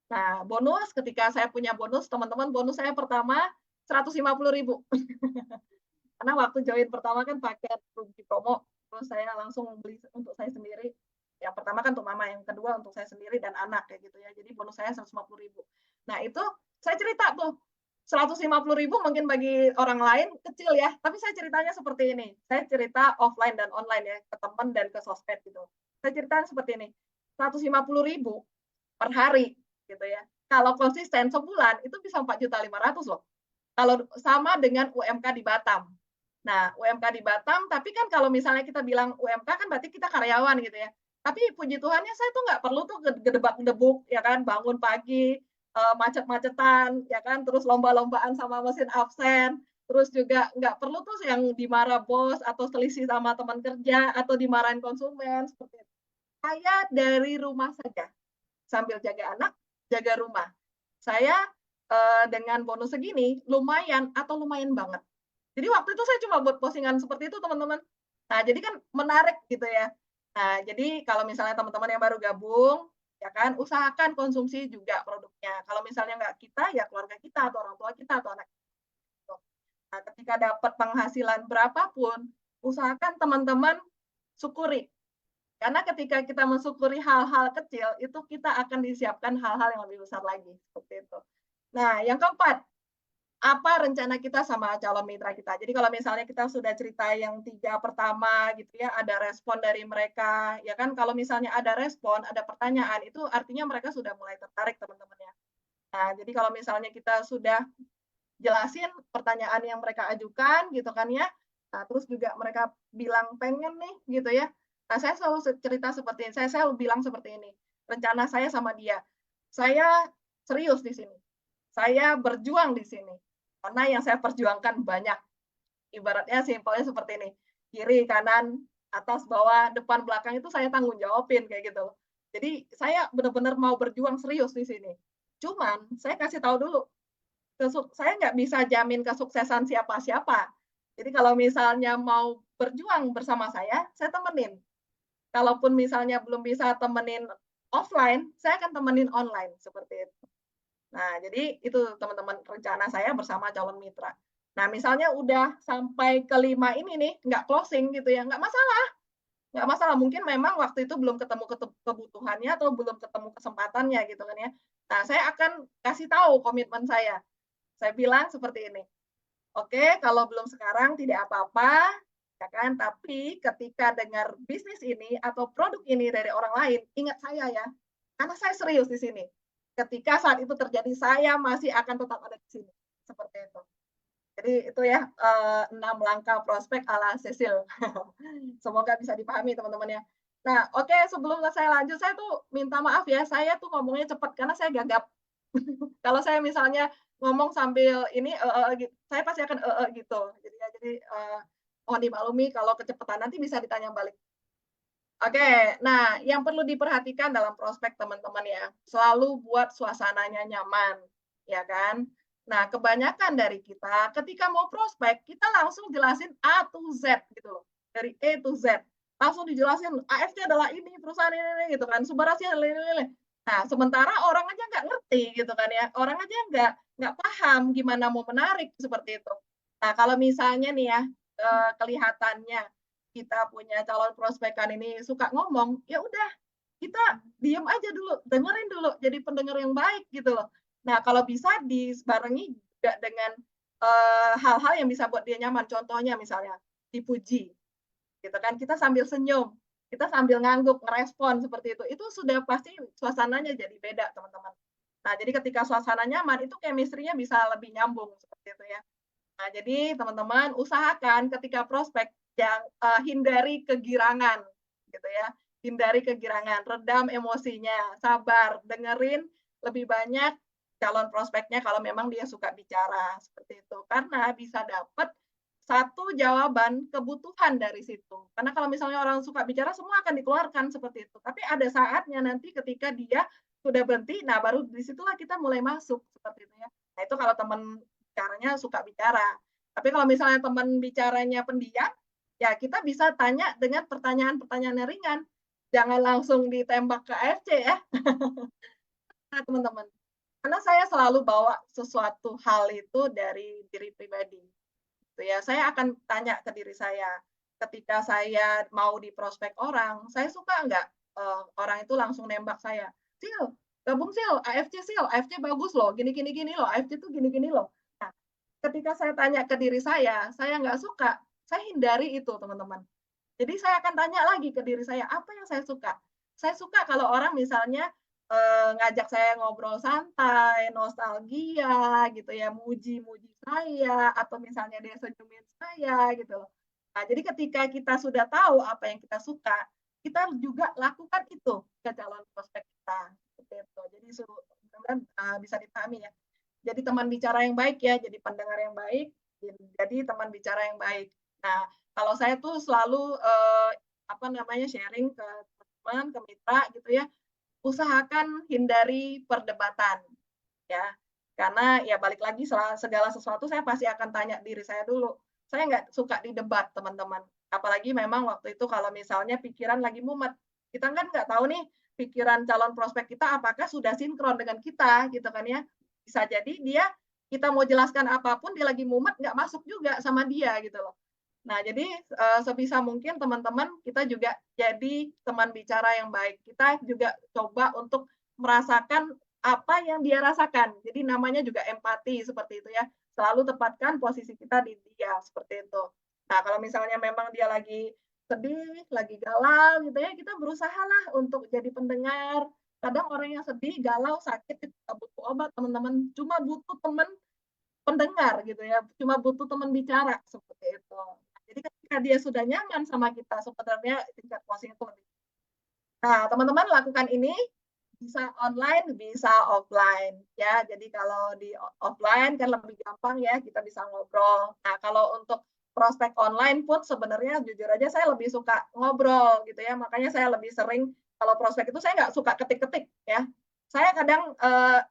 Nah, bonus ketika saya punya bonus, teman-teman, bonus saya pertama 150.000. Karena waktu join pertama kan paket rugi promo, terus saya langsung beli untuk saya sendiri. Yang pertama kan untuk mama, yang kedua untuk saya sendiri dan anak kayak gitu ya. Jadi bonus saya 150.000. Nah, itu saya cerita tuh 150.000 mungkin bagi orang lain kecil ya, tapi saya ceritanya seperti ini. Saya cerita offline dan online ya, ke teman dan ke sosmed gitu. Saya cerita seperti ini. 150.000 per hari gitu ya. Kalau konsisten sebulan itu bisa 4.500.000 loh. Kalau sama dengan UMK di Batam. Nah, UMK di Batam, tapi kan kalau misalnya kita bilang UMK kan berarti kita karyawan gitu ya. Tapi puji Tuhannya saya tuh nggak perlu tuh gedebak-gedebuk ya kan, bangun pagi, macet-macetan ya kan, terus lomba-lombaan sama mesin absen, terus juga nggak perlu tuh yang dimarah bos atau selisih sama teman kerja atau dimarahin konsumen seperti itu. Saya dari rumah saja, sambil jaga anak, jaga rumah. Saya, dengan bonus segini lumayan atau lumayan banget. Jadi waktu itu saya cuma buat postingan seperti itu teman-teman. Nah jadi kan menarik gitu ya. Nah jadi kalau misalnya teman-teman yang baru gabung, ya kan usahakan konsumsi juga produknya. Kalau misalnya nggak kita, ya keluarga kita atau orang tua kita atau anak kita. Nah ketika dapat penghasilan berapapun, usahakan teman-teman syukuri. Karena ketika kita mensyukuri hal-hal kecil, itu kita akan disiapkan hal-hal yang lebih besar lagi, seperti itu. Nah, yang keempat, apa rencana kita sama calon mitra kita. Jadi kalau misalnya kita sudah cerita yang 3 pertama gitu ya, ada respon dari mereka, ya kan kalau misalnya ada respon, ada pertanyaan, itu artinya mereka sudah mulai tertarik teman-teman ya. Nah, jadi kalau misalnya kita sudah jelasin pertanyaan yang mereka ajukan gitu kan ya, nah terus juga mereka bilang pengen nih gitu ya. Nah saya selalu cerita seperti ini, saya selalu bilang seperti ini, rencana saya sama dia, saya serius di sini, saya berjuang di sini, karena yang saya perjuangkan banyak, ibaratnya simpelnya seperti ini, kiri, kanan, atas, bawah, depan, belakang itu saya tanggung jawabin kayak gitu. Jadi saya benar-benar mau berjuang serius di sini. Cuman saya kasih tahu dulu, saya nggak bisa jamin kesuksesan siapa-siapa. Jadi kalau misalnya mau berjuang bersama saya temenin. Kalaupun misalnya belum bisa temenin offline, saya akan temenin online, seperti itu. Nah, jadi itu teman-teman rencana saya bersama calon mitra. Nah, misalnya udah sampai ke 5 ini nih, nggak closing gitu ya, nggak masalah. Mungkin memang waktu itu belum ketemu kebutuhannya atau belum ketemu kesempatannya gitu kan ya. Nah, saya akan kasih tahu komitmen saya. Saya bilang seperti ini, "Oke, kalau belum sekarang tidak apa-apa, ya kan, tapi ketika dengar bisnis ini atau produk ini dari orang lain, ingat saya ya, karena saya serius di sini. Ketika saat itu terjadi, saya masih akan tetap ada di sini." Seperti itu. Jadi itu ya, 6 langkah prospek ala Cecil. Semoga bisa dipahami teman-teman ya. Nah, oke, sebelum saya lanjut, saya tuh minta maaf ya, saya tuh ngomongnya cepat karena saya gagap. Kalau saya misalnya ngomong sambil ini, gitu, saya pasti akan gitu. Jadi, mohon dimaklumi kalau kecepatan, nanti bisa ditanya balik. Oke, nah yang perlu diperhatikan dalam prospek teman-teman ya, selalu buat suasananya nyaman, ya kan? Nah, kebanyakan dari kita ketika mau prospek, kita langsung jelasin A to Z gitu loh, dari A to Z. Langsung dijelasin, AFC adalah ini, perusahaan ini gitu kan, sumber hasil ini. Nah, sementara orang aja nggak ngerti gitu kan ya, orang aja nggak paham gimana mau menarik seperti itu. Nah, kalau misalnya nih ya, kelihatannya kita punya calon prospekan ini suka ngomong, ya udah kita diem aja dulu, dengerin dulu, jadi pendengar yang baik gitu loh. Nah, kalau bisa dibarengi juga dengan hal-hal yang bisa buat dia nyaman. Contohnya misalnya dipuji, gitu kan? Kita sambil senyum, kita sambil ngangguk, ngerespon seperti itu. Itu sudah pasti suasananya jadi beda, teman-teman. Nah, jadi ketika suasana nyaman, itu chemistry-nya bisa lebih nyambung seperti itu ya. Nah, jadi teman-teman usahakan ketika prospek yang hindari kegirangan, gitu ya. Hindari kegirangan, redam emosinya, sabar, dengerin lebih banyak calon prospeknya kalau memang dia suka bicara seperti itu. Karena bisa dapat satu jawaban kebutuhan dari situ. Karena kalau misalnya orang suka bicara semua akan dikeluarkan seperti itu. Tapi ada saatnya nanti ketika dia sudah berhenti, nah baru disitulah kita mulai masuk seperti itu ya. Nah itu kalau teman bicaranya suka bicara. Tapi kalau misalnya teman bicaranya pendiam, ya kita bisa tanya dengan pertanyaan-pertanyaan yang ringan. Jangan langsung ditembak ke AFC ya, nah, teman-teman. Karena saya selalu bawa sesuatu hal itu dari diri pribadi. Gitu ya. Saya akan tanya ke diri saya, ketika saya mau di prospek orang, saya suka nggak orang itu langsung nembak saya, Sil, gabung Sil, AFC bagus loh, gini loh, AFC tuh gini loh. Nah, ketika saya tanya ke diri saya nggak suka, saya hindari itu teman-teman. Jadi saya akan tanya lagi ke diri saya, apa yang saya suka? Saya suka kalau orang misalnya ngajak saya ngobrol santai, nostalgia gitu ya, muji-muji saya, atau misalnya dia senyumin saya gitu loh. Nah, jadi ketika kita sudah tahu apa yang kita suka, kita juga lakukan itu ke calon prospek kita. Seperti itu. Jadi mudah-mudahan bisa dipahami ya. Jadi teman bicara yang baik ya, jadi pendengar yang baik, jadi teman bicara yang baik. Nah, kalau saya tuh selalu sharing ke teman, ke mitra gitu ya, usahakan hindari perdebatan ya. Karena ya balik lagi segala sesuatu saya pasti akan tanya diri saya dulu. Saya nggak suka didebat teman-teman. Apalagi memang waktu itu kalau misalnya pikiran lagi mumet. Kita kan nggak tahu nih pikiran calon prospek kita apakah sudah sinkron dengan kita gitu kan ya. Bisa jadi kita mau jelaskan apapun dia lagi mumet nggak masuk juga sama dia gitu loh. Nah, jadi sebisa mungkin teman-teman kita juga jadi teman bicara yang baik. Kita juga coba untuk merasakan apa yang dia rasakan. Jadi namanya juga empati seperti itu ya. Selalu tempatkan posisi kita di dia seperti itu. Nah, kalau misalnya memang dia lagi sedih, lagi galau gitu ya, kita berusahalah untuk jadi pendengar. Kadang orang yang sedih, galau, sakit itu butuh obat, teman-teman. Cuma butuh teman pendengar gitu ya, cuma butuh teman bicara seperti itu. Jadi ketika dia sudah nyaman sama kita, sebenarnya tingkat puasnya itu lebih. Nah, teman-teman lakukan ini bisa online, bisa offline ya. Jadi kalau di offline kan lebih gampang ya, kita bisa ngobrol. Nah, kalau untuk prospek online pun sebenarnya jujur aja saya lebih suka ngobrol gitu ya. Makanya saya lebih sering kalau prospek itu saya nggak suka ketik-ketik ya. Saya kadang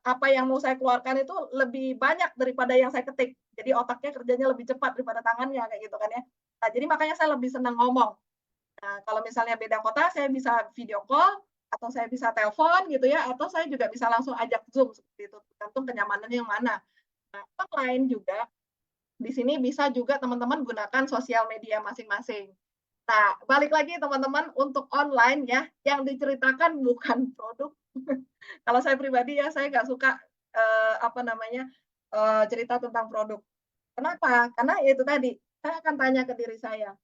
apa yang mau saya keluarkan itu lebih banyak daripada yang saya ketik. Jadi otaknya kerjanya lebih cepat daripada tangannya kayak gitu kan ya. Nah, jadi makanya saya lebih senang ngomong. Nah, kalau misalnya beda kota, saya bisa video call, atau saya bisa telepon gitu ya, atau saya juga bisa langsung ajak Zoom seperti itu, tergantung kenyamanannya yang mana. Nah, online juga, di sini bisa juga teman-teman gunakan sosial media masing-masing. Nah, balik lagi teman-teman untuk online ya, yang diceritakan bukan produk. Kalau saya pribadi ya, saya nggak suka cerita tentang produk. Kenapa? Karena itu tadi, saya akan tanya ke diri saya,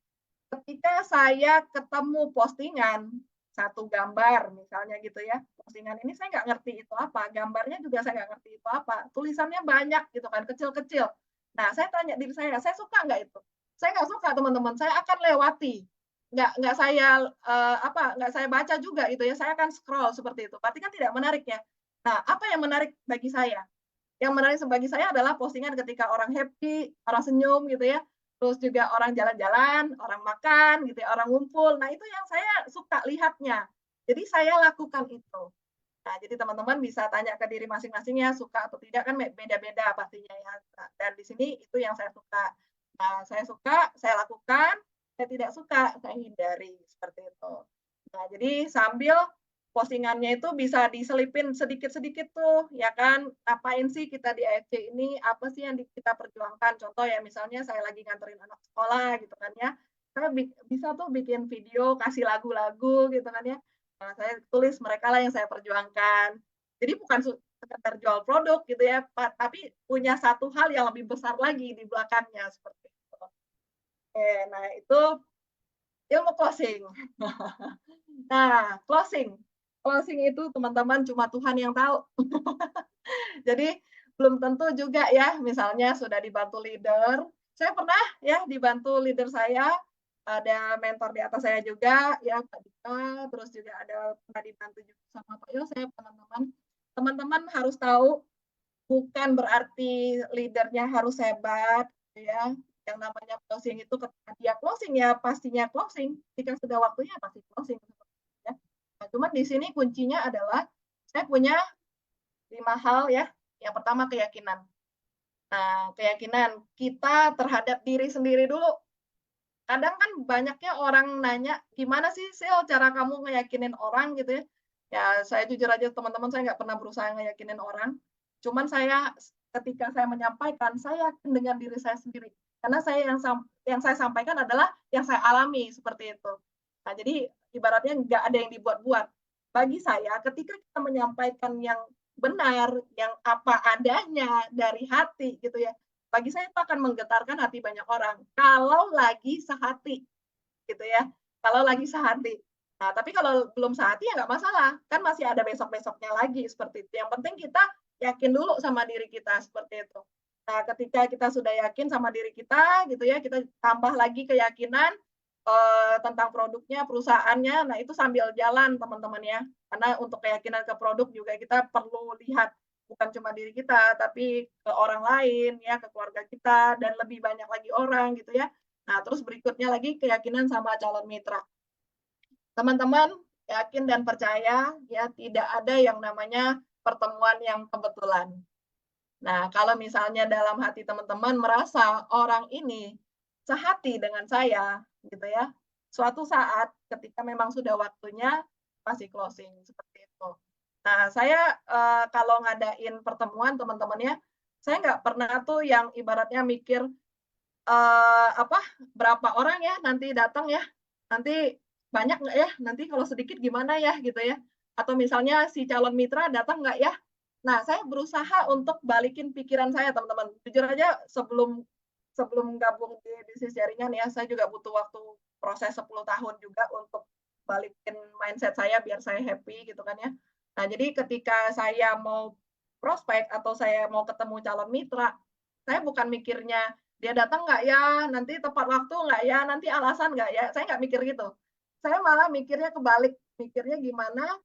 ketika saya ketemu postingan satu gambar misalnya gitu ya, postingan ini saya nggak ngerti itu apa, gambarnya juga saya nggak ngerti itu apa, tulisannya banyak gitu kan, kecil-kecil. Nah, saya tanya diri saya suka nggak itu? Saya nggak suka teman-teman, saya akan lewati. Nggak saya baca juga gitu ya, saya akan scroll seperti itu. Berarti kan tidak menarik ya. Nah, apa yang menarik bagi saya? Yang menarik bagi saya adalah postingan ketika orang happy, orang senyum gitu ya, terus juga orang jalan-jalan, orang makan gitu ya, orang ngumpul. Nah, itu yang saya suka lihatnya. Jadi saya lakukan itu. Nah, jadi teman-teman bisa tanya ke diri masing-masing ya, suka atau tidak kan beda-beda pastinya ya. Nah, dan di sini itu yang saya suka. Nah, saya suka, saya lakukan, saya tidak suka, saya hindari seperti itu. Nah, jadi sambil postingannya itu bisa diselipin sedikit-sedikit tuh, ya kan, ngapain sih kita di AFC ini, apa sih yang kita perjuangkan. Contoh ya, misalnya saya lagi nganterin anak sekolah gitu kan ya, saya bisa tuh bikin video, kasih lagu-lagu gitu kan ya. Nah, saya tulis mereka lah yang saya perjuangkan. Jadi bukan sekedar jual produk gitu ya, tapi punya satu hal yang lebih besar lagi di belakangnya seperti itu. Oke, nah itu ilmu closing. Nah, closing. Closing itu teman-teman cuma Tuhan yang tahu. Jadi belum tentu juga ya, misalnya sudah dibantu leader. Saya pernah ya dibantu leader saya, ada mentor di atas saya juga, ya Kak Dika, terus juga ada pernah dibantu juga sama Pak Yosep, teman-teman. Teman-teman harus tahu, bukan berarti leadernya harus hebat, gitu ya. Yang namanya closing itu ketika dia closing ya pastinya closing, ketika sudah waktunya pasti closing. Ya. Nah, cuman di sini kuncinya adalah saya punya 5 hal ya. Yang pertama keyakinan. Nah, keyakinan kita terhadap diri sendiri dulu. Kadang kan banyaknya orang nanya, gimana sih Sil cara kamu ngeyakinin orang gitu ya. Ya saya jujur aja teman-teman, saya nggak pernah berusaha ngeyakinin orang. Cuman saya ketika saya menyampaikan, saya yakin dengan diri saya sendiri. Karena yang saya sampaikan adalah yang saya alami seperti itu. Nah, jadi ibaratnya nggak ada yang dibuat-buat. Bagi saya, ketika kita menyampaikan yang benar, yang apa adanya dari hati gitu ya, bagi saya itu akan menggetarkan hati banyak orang. Kalau lagi sehati, gitu ya. Kalau lagi sehati. Nah, tapi kalau belum sehati ya nggak masalah. Kan masih ada besok-besoknya lagi seperti itu. Yang penting kita yakin dulu sama diri kita seperti itu. Nah, ketika kita sudah yakin sama diri kita, gitu ya, kita tambah lagi keyakinan tentang produknya, perusahaannya. Nah, itu sambil jalan teman-teman ya. Karena untuk keyakinan ke produk juga kita perlu lihat bukan cuma diri kita, tapi ke orang lain ya, ke keluarga kita dan lebih banyak lagi orang gitu ya. Nah, terus berikutnya lagi keyakinan sama calon mitra. Teman-teman yakin dan percaya ya tidak ada yang namanya pertemuan yang kebetulan. Nah, kalau misalnya dalam hati teman-teman merasa orang ini sehati dengan saya, gitu ya, suatu saat ketika memang sudah waktunya pasti closing seperti itu. Nah, saya kalau ngadain pertemuan teman-teman ya, saya nggak pernah tuh yang ibaratnya mikir apa berapa orang ya nanti datang ya, nanti banyak nggak ya, nanti kalau sedikit gimana ya gitu ya, atau misalnya si calon mitra datang nggak ya. Nah, saya berusaha untuk balikin pikiran saya teman-teman. Jujur aja sebelum sebelum gabung di bisnis jaringan ya, saya juga butuh waktu proses 10 tahun juga untuk balikin mindset saya biar saya happy gitu kan ya. Nah, jadi ketika saya mau prospek atau saya mau ketemu calon mitra, saya bukan mikirnya dia datang nggak ya, nanti tepat waktu nggak ya, nanti alasan nggak ya, saya nggak mikir gitu. Saya malah mikirnya kebalik, mikirnya gimana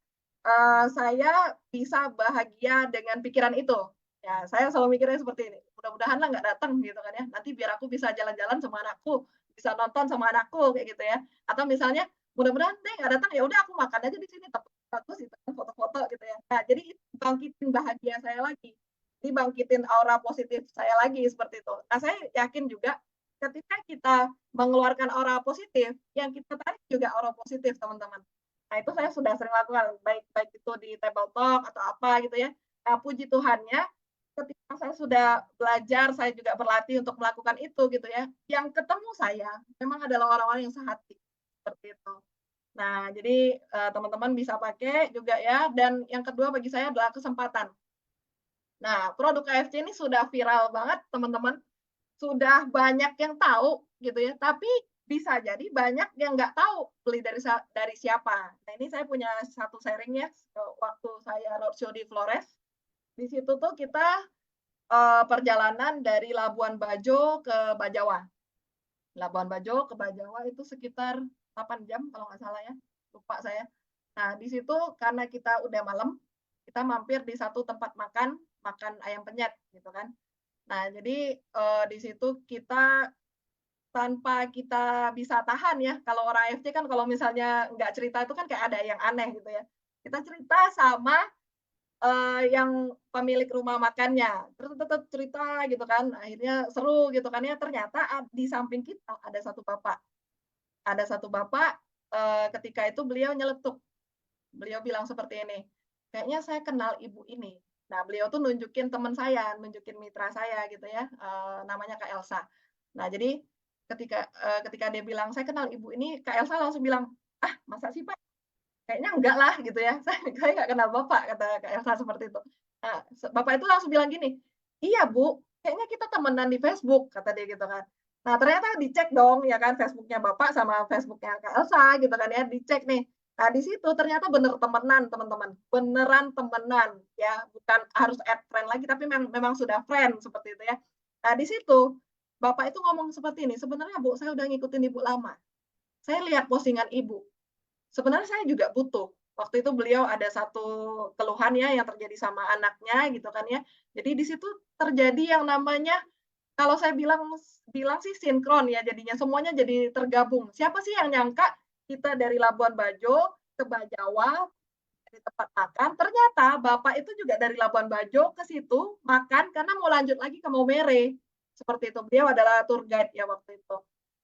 saya bisa bahagia dengan pikiran itu. Ya, saya selalu mikirnya seperti ini, mudah-mudahan lah nggak datang gitu kan ya, nanti biar aku bisa jalan-jalan sama anakku, bisa nonton sama anakku kayak gitu ya. Atau misalnya mudah-mudahan deh nggak datang, ya udah aku makan aja di sini, bagus gitu kan, foto-foto gitu ya. Nah, jadi itu bangkitin bahagia saya lagi. Ini bangkitin aura positif saya lagi seperti itu. Nah, saya yakin juga ketika kita mengeluarkan aura positif, yang kita tarik juga aura positif, teman-teman. Nah, itu saya sudah sering lakukan, baik itu di table talk atau apa gitu ya. Nah, puji Tuhannya, ketika saya sudah belajar, saya juga berlatih untuk melakukan itu gitu ya. Yang ketemu saya memang adalah orang-orang yang sehati seperti itu. Nah, jadi teman-teman bisa pakai juga ya. Dan yang kedua bagi saya adalah kesempatan. Nah, produk KFC ini sudah viral banget, teman-teman. Sudah banyak yang tahu gitu ya, tapi bisa jadi banyak yang nggak tahu beli dari siapa. Nah, ini saya punya satu sharing ya, waktu saya roadshow di Flores. Di situ tuh kita perjalanan dari Labuan Bajo ke Bajawa. Labuan Bajo ke Bajawa itu sekitar 8 jam kalau nggak salah ya, lupa saya. Nah, di situ karena kita udah malam, kita mampir di satu tempat makan ayam penyet gitu kan. Nah, jadi di situ kita tanpa kita bisa tahan ya, kalau orang AFC kan kalau misalnya nggak cerita itu kan kayak ada yang aneh gitu ya. Kita cerita sama yang pemilik rumah makannya, terus tetap cerita gitu kan, akhirnya seru gitu kan ya. Ternyata di samping kita ada satu bapak. Ada satu bapak ketika itu beliau nyeletuk. Beliau bilang seperti ini, kayaknya saya kenal ibu ini. Nah, beliau tuh nunjukin teman saya, nunjukin mitra saya gitu ya, namanya Kak Elsa. Nah, jadi ketika dia bilang saya kenal ibu ini, Kak Elsa langsung bilang, ah masa sih Pak? Kayaknya enggak lah gitu ya, saya nggak kenal Bapak, kata Kak Elsa seperti itu. Nah, Bapak itu langsung bilang gini, iya Bu, kayaknya kita temenan di Facebook, kata dia gitu kan. Nah, ternyata dicek dong ya kan Facebooknya Bapak sama Facebooknya Kak Elsa gitu kan ya, dicek nih. Nah, di situ ternyata bener temenan, teman-teman. Beneran temenan ya, bukan harus add friend lagi tapi memang sudah friend seperti itu ya. Nah, di situ Bapak itu ngomong seperti ini, sebenarnya Bu, saya udah ngikutin Ibu lama. saya lihat postingan ibu. Sebenarnya saya juga butuh. Waktu itu beliau ada satu keluhan ya yang terjadi sama anaknya gitu kan ya. Jadi di situ terjadi yang namanya kalau saya bilang bilang sih sinkron ya jadinya semuanya jadi tergabung. Siapa sih yang nyangka kita dari Labuan Bajo ke Bajawa di tempat makan, ternyata bapak itu juga dari Labuan Bajo ke situ makan karena mau lanjut lagi ke Maumere. Seperti itu. Beliau adalah tour guide ya waktu itu.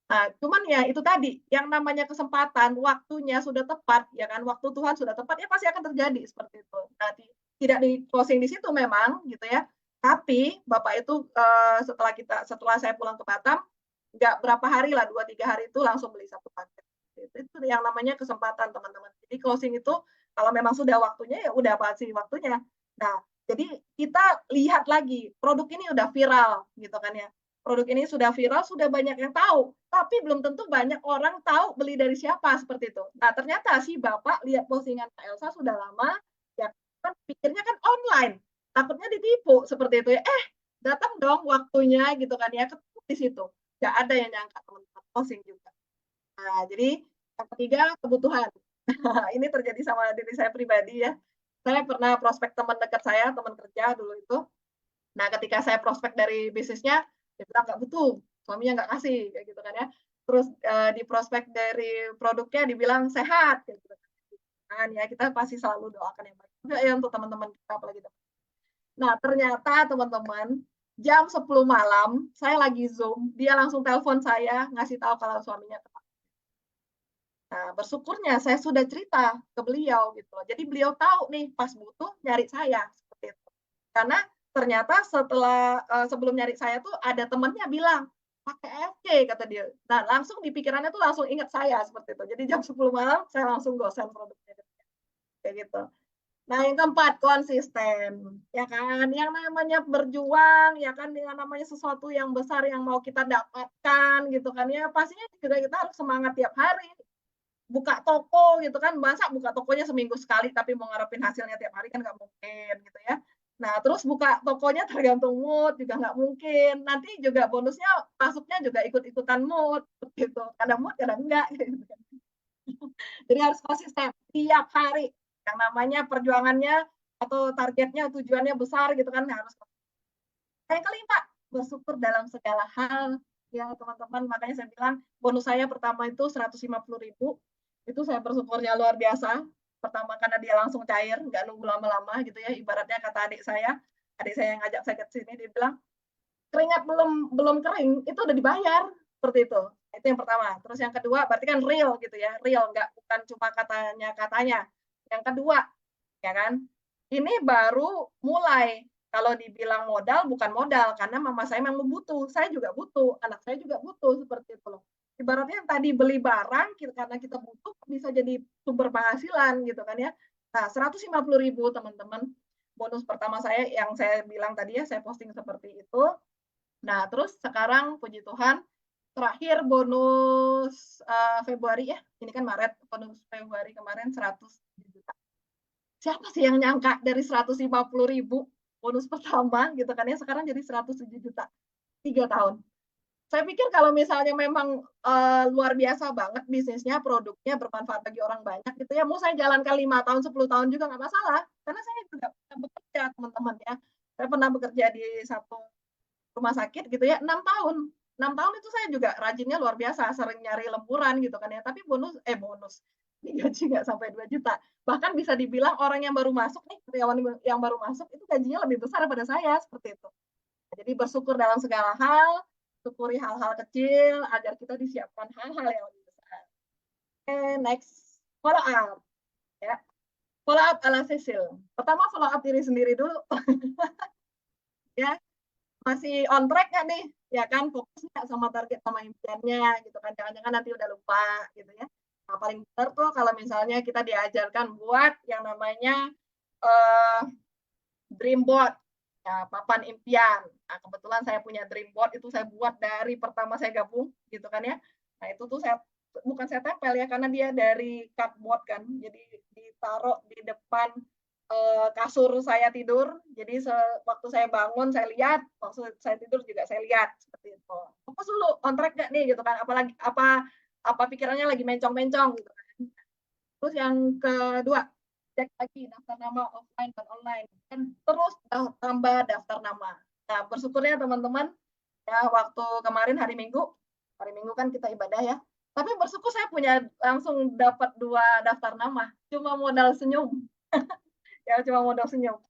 Nah, cuman ya itu tadi, yang namanya kesempatan, waktunya sudah tepat, ya kan, waktu Tuhan sudah tepat, ya pasti akan terjadi seperti itu. Nah, tidak di closing di situ memang, gitu ya. Tapi Bapak itu setelah saya pulang ke Batam, nggak berapa hari lah, 2-3 hari itu langsung beli satu paket. Itu yang namanya kesempatan teman-teman. Jadi closing itu kalau memang sudah waktunya ya udah pasti waktunya. Nah, jadi kita lihat lagi produk ini udah viral gitu kan ya. Produk ini sudah viral, sudah banyak yang tahu, tapi belum tentu banyak orang tahu beli dari siapa seperti itu. Nah, ternyata si Bapak lihat postingan Kak Elsa sudah lama, ya kan pikirnya kan online, takutnya ditipu seperti itu ya. Datang dong waktunya gitu kan ya, ketemu di situ. Nggak ada yang nyangka teman-teman, posting juga. Nah, jadi yang ketiga kebutuhan. Ini terjadi sama diri saya pribadi ya. Saya pernah prospek teman dekat saya, teman kerja dulu itu. Nah, ketika saya prospek dari bisnisnya, dia bilang nggak butuh, suaminya nggak kasih, kayak gitu kan ya. Terus di prospek dari produknya dibilang sehat, kayak gitu kan ya. Kita pasti selalu doakan yang baik juga ya untuk teman-teman kita, apalagi teman. Nah, ternyata teman-teman, jam 10 malam, saya lagi Zoom, dia langsung telepon saya, ngasih tahu kalau suaminya kena. Nah, bersyukurnya saya sudah cerita ke beliau gitu loh. Jadi beliau tahu nih pas butuh nyari saya seperti itu. Karena ternyata setelah sebelum nyari saya tuh ada temennya bilang pakai FK kata dia. Nah, langsung di pikirannya tuh langsung ingat saya seperti itu. Jadi jam 10 malam saya langsung gosen produknya kayak gitu. Nah, yang keempat konsisten. Ya kan, yang namanya berjuang, ya kan dengan namanya sesuatu yang besar yang mau kita dapatkan gitu kan ya. Pastinya juga kita harus semangat tiap hari buka toko gitu kan, masa buka tokonya seminggu sekali tapi mau ngarepin hasilnya tiap hari kan nggak mungkin gitu ya. Nah, terus buka tokonya tergantung mood juga nggak mungkin. Nanti juga bonusnya masuknya juga ikut-ikutan mood gitu. Kadang mood, kadang enggak. Gitu. Jadi harus konsisten tiap hari. Yang namanya perjuangannya atau targetnya, tujuannya besar gitu kan harus. Yang kelima, bersyukur dalam segala hal ya teman-teman. Makanya saya bilang bonus saya pertama itu 150.000 itu saya bersyukurnya luar biasa. Pertama karena dia langsung cair, nggak nunggu lama-lama gitu ya. Ibaratnya kata adik saya yang ngajak saya ke sini, dia bilang keringat belum kering itu udah dibayar seperti itu. Itu yang pertama. Terus yang kedua berarti kan real gitu ya, real nggak bukan cuma katanya. Yang kedua ya kan, ini baru mulai. Kalau dibilang modal, bukan modal, karena mama saya memang butuh, saya juga butuh, anak saya juga butuh, seperti itu loh. Ibaratnya yang tadi beli barang, karena kita butuh, bisa jadi sumber penghasilan gitu kan ya. Nah, 150.000 teman-teman, bonus pertama saya yang saya bilang tadi ya, saya posting seperti itu. Nah, terus sekarang puji Tuhan, terakhir bonus Februari ya, ini kan Maret, bonus Februari kemarin 100 juta. Siapa sih yang nyangka dari 150.000 bonus pertama gitu kan ya, sekarang jadi 107 juta 3 tahun. Saya pikir kalau misalnya memang luar biasa banget bisnisnya, produknya bermanfaat bagi orang banyak gitu ya, mau saya jalankan 5 tahun, 10 tahun juga nggak masalah. Karena saya juga pernah bekerja teman-teman ya. Saya pernah bekerja di satu rumah sakit gitu ya, 6 tahun. 6 tahun itu saya juga rajinnya luar biasa, sering nyari lemburan gitu kan ya. Tapi bonus, ini gaji nggak sampai 2 juta. Bahkan bisa dibilang orang yang baru masuk nih, karyawan yang baru masuk itu gajinya lebih besar daripada saya, seperti itu. Jadi bersyukur dalam segala hal, syukuri hal-hal kecil agar kita disiapkan hal-hal yang lebih besar. Next, follow up. Ya. Follow up ala Cecil. Pertama follow up diri sendiri dulu. Ya, masih on track nggak nih? Ya kan, fokus nggak sama target sama impiannya gitu kan. Jangan-jangan nanti udah lupa gitu ya. Nah, paling benar tuh kalau misalnya kita diajarkan buat yang namanya dream board, ya, papan impian. Nah, kebetulan saya punya dream board itu saya buat dari pertama saya gabung gitu kan ya. Nah, itu tuh saya bukan saya tempel ya karena dia dari cardboard kan. Jadi ditaruh di depan kasur saya tidur. Jadi waktu saya bangun saya lihat, waktu saya tidur juga saya lihat seperti itu. Fokus dulu on track gak nih gitu kan. Apalagi apa apa pikirannya lagi mencong-mencong gitu kan. Terus yang kedua, cek lagi daftar nama offline dan online, dan terus tambah daftar nama. Nah, bersyukurnya teman-teman ya, waktu kemarin hari Minggu kan kita ibadah ya. Tapi bersyukur saya punya langsung dapat 2 daftar nama, cuma modal senyum. Ya, cuma modal senyum.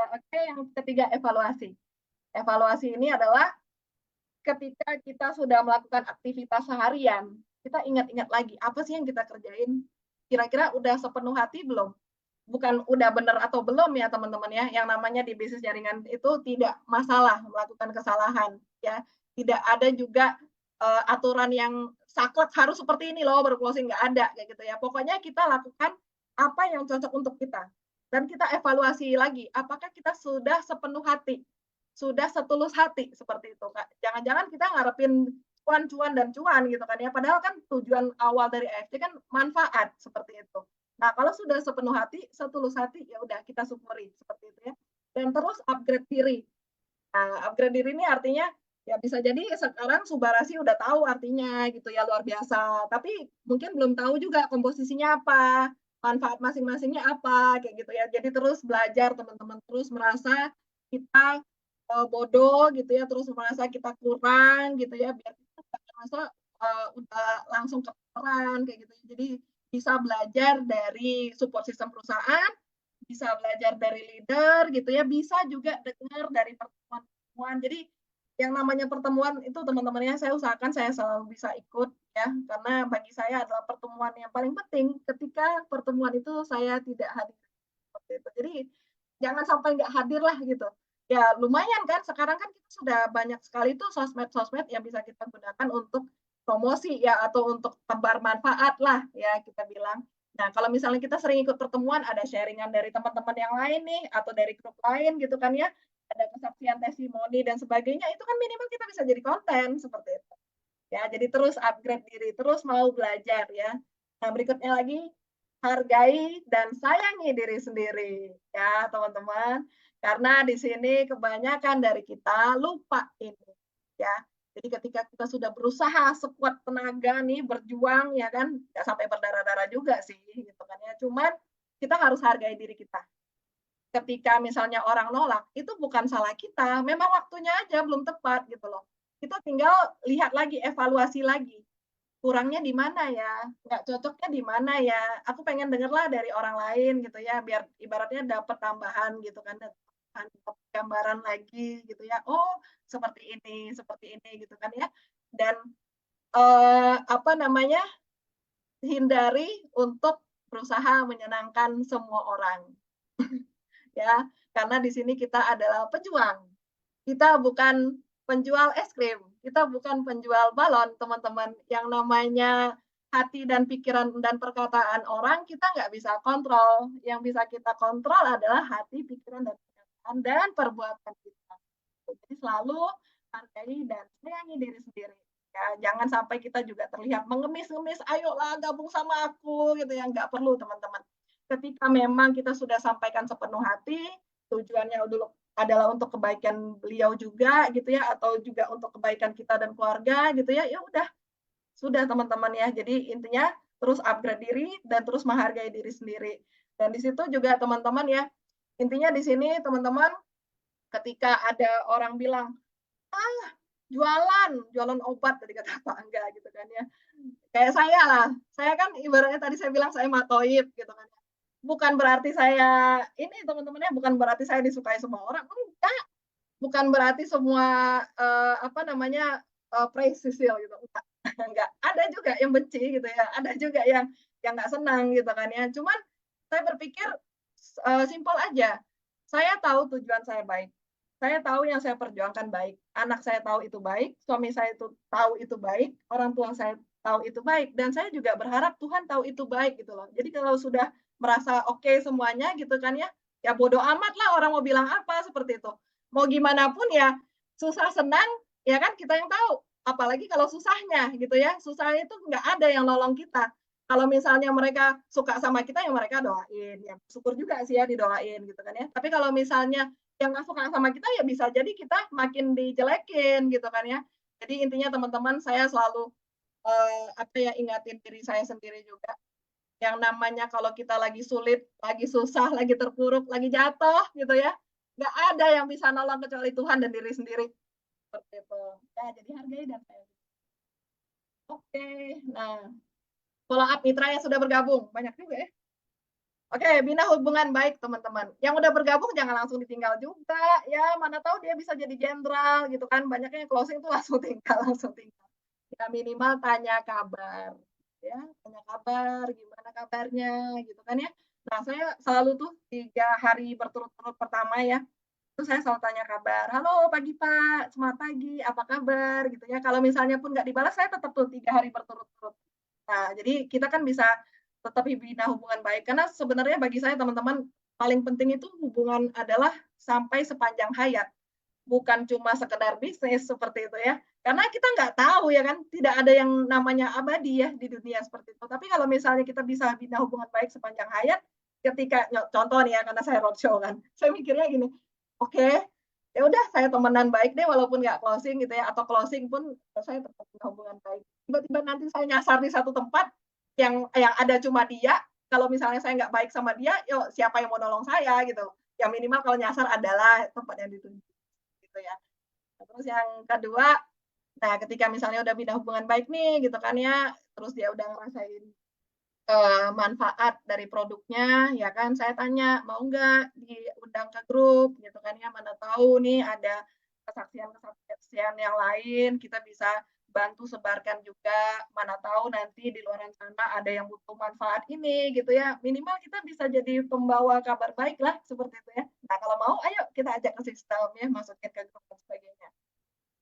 Oke, yang ketiga evaluasi. Evaluasi ini adalah ketika kita sudah melakukan aktivitas seharian, kita ingat-ingat lagi apa sih yang kita kerjain. Kira-kira udah sepenuh hati belum? Bukan udah benar atau belum ya teman-teman ya. Yang namanya di bisnis jaringan itu tidak masalah melakukan kesalahan ya. Tidak ada juga aturan yang saklek harus seperti ini loh baru closing, nggak ada kayak gitu ya. Pokoknya kita lakukan apa yang cocok untuk kita. Dan kita evaluasi lagi apakah kita sudah sepenuh hati, sudah setulus hati seperti itu. Jangan-jangan kita ngarepin cuan dan cuan gitu kan ya. Padahal kan tujuan awal dari AFC kan manfaat seperti itu. Nah, kalau sudah sepenuh hati, setulus hati, ya udah kita syukuri seperti itu ya. Dan terus upgrade diri. Nah, upgrade diri ini artinya ya bisa jadi sekarang Subarasi udah tahu artinya gitu ya, luar biasa. Tapi mungkin belum tahu juga komposisinya apa, manfaat masing-masingnya apa kayak gitu ya. Jadi terus belajar teman-teman, terus merasa kita bodoh gitu ya, terus merasa kita kurang gitu ya, biar kita merasa udah langsung keperan kayak gitu. Jadi bisa belajar dari support system perusahaan, bisa belajar dari leader gitu ya, bisa juga dengar dari pertemuan-pertemuan. Jadi yang namanya pertemuan itu teman-temannya saya usahakan saya selalu bisa ikut ya, karena bagi saya adalah pertemuan yang paling penting. Ketika pertemuan itu saya tidak hadir seperti itu. Jadi jangan sampai nggak hadir lah gitu. Ya lumayan kan sekarang kan kita sudah banyak sekali tuh sosmed-sosmed yang bisa kita gunakan untuk promosi ya, atau untuk tebar manfaat lah ya kita bilang. Nah, kalau misalnya kita sering ikut pertemuan, ada sharingan dari teman-teman yang lain nih, atau dari grup lain gitu kan ya, ada kesaksian testimoni dan sebagainya, itu kan minimal kita bisa jadi konten seperti itu. Ya, jadi terus upgrade diri, terus mau belajar ya. Nah, berikutnya lagi, hargai dan sayangi diri sendiri ya, teman-teman. Karena di sini kebanyakan dari kita lupa ini ya. Jadi ketika kita sudah berusaha sekuat tenaga nih berjuang ya kan, nggak sampai berdarah-darah juga sih gitu kan ya. Cuman kita harus hargai diri kita. Ketika misalnya orang nolak, itu bukan salah kita, memang waktunya aja belum tepat gitu loh. Kita tinggal lihat lagi, evaluasi lagi. Kurangnya di mana ya? Nggak cocoknya di mana ya? Aku pengen dengerlah dari orang lain gitu ya, biar ibaratnya dapat tambahan gitu kan, gambaran lagi gitu ya. Oh, seperti ini gitu kan ya. Dan apa namanya? Hindari untuk berusaha menyenangkan semua orang. Ya, karena di sini kita adalah pejuang. Kita bukan penjual es krim, kita bukan penjual balon, teman-teman. Yang namanya hati dan pikiran dan perkataan orang kita nggak bisa kontrol. Yang bisa kita kontrol adalah hati, pikiran, dan perkataan dan perbuatan kita. Jadi selalu hargai dan sayangi diri sendiri. Ya, jangan sampai kita juga terlihat mengemis-ngemis, ayolah gabung sama aku gitu ya, nggak perlu teman-teman. Ketika memang kita sudah sampaikan sepenuh hati, tujuannya dulu adalah untuk kebaikan beliau juga gitu ya, atau juga untuk kebaikan kita dan keluarga gitu ya, ya udah sudah teman-teman ya. Jadi intinya terus upgrade diri dan terus menghargai diri sendiri. Dan di situ juga teman-teman ya, intinya di sini teman-teman ketika ada orang bilang, ah jualan obat tadi kata Pak Angga gitu kan ya. Kayak saya lah, saya kan ibaratnya tadi saya bilang saya matoib gitu kan. Bukan berarti saya ini teman-temannya, bukan berarti saya disukai semua orang, enggak. Bukan berarti semua apa namanya praise Sisil gitu, enggak. Enggak. Ada juga yang benci gitu ya, ada juga yang nggak senang gitu kan ya. Cuman saya berpikir simpel aja. Saya tahu tujuan saya baik. Saya tahu yang saya perjuangkan baik. Anak saya tahu itu baik, suami saya itu tahu itu baik, orang tua saya tahu itu baik, dan saya juga berharap Tuhan tahu itu baik gitu loh. Jadi kalau sudah merasa oke semuanya gitu kan ya, ya bodoh amat lah orang mau bilang apa seperti itu. Mau gimana pun ya susah senang ya kan kita yang tahu. Apalagi kalau susahnya gitu ya, susahnya itu nggak ada yang nolong kita. Kalau misalnya mereka suka sama kita ya mereka doain, ya syukur juga sih ya didoain gitu kan ya. Tapi kalau misalnya yang nggak suka sama kita ya bisa jadi kita makin dijelekin gitu kan ya. Jadi intinya teman-teman saya selalu apa ya, ingatin diri saya sendiri juga. Yang namanya kalau kita lagi sulit, lagi susah, lagi terpuruk, lagi jatuh gitu ya, nggak ada yang bisa nolong kecuali Tuhan dan diri sendiri. Seperti itu. Ya, jadi hargai dan sayangi. Oke, nah follow up mitra yang sudah bergabung, banyak juga ya. Oke, bina hubungan baik teman-teman. Yang udah bergabung jangan langsung ditinggal juga ya, mana tahu dia bisa jadi jenderal gitu kan. Banyaknya yang closing tuh langsung tinggal, langsung tinggal. Ya minimal tanya kabar. Ya, tanya kabar, gimana kabarnya gitu kan ya. Nah, saya selalu tuh 3 hari berturut-turut pertama ya, itu saya selalu tanya kabar. Halo pagi Pak, semangat pagi, apa kabar gitu ya. Kalau misalnya pun nggak dibalas, saya tetap tuh 3 hari berturut-turut. Nah, jadi kita kan bisa tetap bina hubungan baik. Karena sebenarnya bagi saya teman-teman, paling penting itu hubungan adalah sampai sepanjang hayat. Bukan cuma sekedar bisnis seperti itu ya. Karena kita nggak tahu ya kan, tidak ada yang namanya abadi ya di dunia seperti itu. Tapi kalau misalnya kita bisa bina hubungan baik sepanjang hayat, ketika contoh nih ya, karena saya roadshow kan, saya mikirnya gini, oke, ya udah saya temenan baik deh walaupun nggak closing gitu ya, atau closing pun saya tetap punya hubungan baik. Tiba-tiba nanti saya nyasar di satu tempat yang ada cuma dia, kalau misalnya saya nggak baik sama dia, yuk siapa yang mau nolong saya gitu. Yang minimal kalau nyasar adalah tempat yang ditunjuk gitu ya. Nah, terus yang kedua, nah ketika misalnya udah bina hubungan baik nih gitu kan ya, terus dia udah ngerasain manfaat dari produknya, ya kan saya tanya mau nggak diundang ke grup gitu kan ya, mana tahu nih ada kesaksian-kesaksian yang lain kita bisa bantu sebarkan juga, mana tahu nanti di luar sana ada yang butuh manfaat ini gitu ya, minimal kita bisa jadi pembawa kabar baik lah seperti itu ya. Nah kalau mau ayo kita ajak ke sistem ya, masukin ke grup dan sebagainya.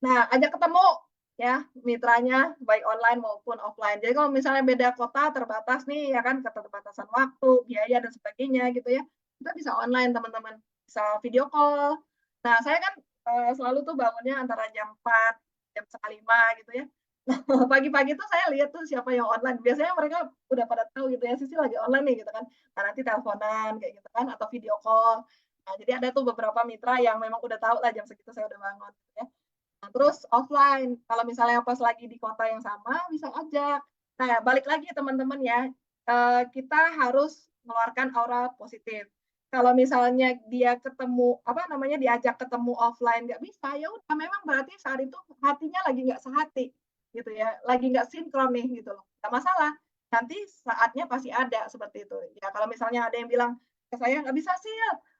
Nah, ajak ketemu ya mitranya baik online maupun offline. Jadi kalau misalnya beda kota terbatas nih ya kan keterbatasan waktu, biaya dan sebagainya gitu ya. Kita bisa online teman-teman, bisa video call. Nah, saya kan selalu tuh bangunnya antara jam 4, jam 4:30 gitu ya. Nah, pagi-pagi tuh saya lihat tuh siapa yang online. Biasanya mereka udah pada tahu gitu ya, Sisi lagi online nih gitu kan. Nah, nanti teleponan kayak gitu kan atau video call. Nah, jadi ada tuh beberapa mitra yang memang udah tahu lah jam segitu saya udah bangun gitu ya. Nah, terus offline, kalau misalnya pas lagi di kota yang sama, bisa ajak. Nah, balik lagi teman-teman ya, kita harus mengeluarkan aura positif. Kalau misalnya dia ketemu, apa namanya, diajak ketemu offline nggak bisa, ya udah memang berarti saat itu hatinya lagi nggak sehati, gitu ya, lagi nggak sinkron nih, gitu loh. Nggak masalah, nanti saatnya pasti ada seperti itu. Ya kalau misalnya ada yang bilang ke saya nggak bisa sih,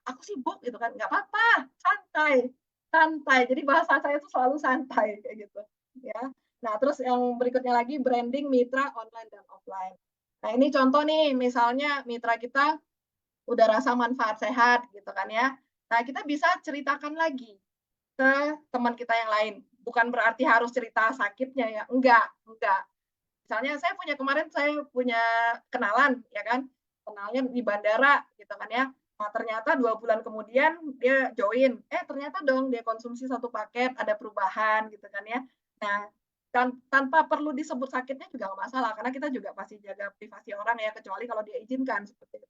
aku sibuk gitu kan, nggak apa-apa, santai santai. Jadi bahasa saya itu selalu santai kayak gitu, ya. Nah, terus yang berikutnya lagi branding mitra online dan offline. Nah, ini contoh nih, misalnya mitra kita udah rasa manfaat sehat gitu kan ya. Nah, kita bisa ceritakan lagi ke teman kita yang lain. Bukan berarti harus cerita sakitnya ya, enggak. Misalnya saya punya kenalan ya kan, kenalnya di bandara gitu kan ya. Nah, ternyata 2 bulan kemudian dia join, ternyata dong dia konsumsi satu paket ada perubahan gitu kan ya. Nah, tanpa perlu disebut sakitnya juga nggak masalah karena kita juga pasti jaga privasi orang ya kecuali kalau dia izinkan seperti itu.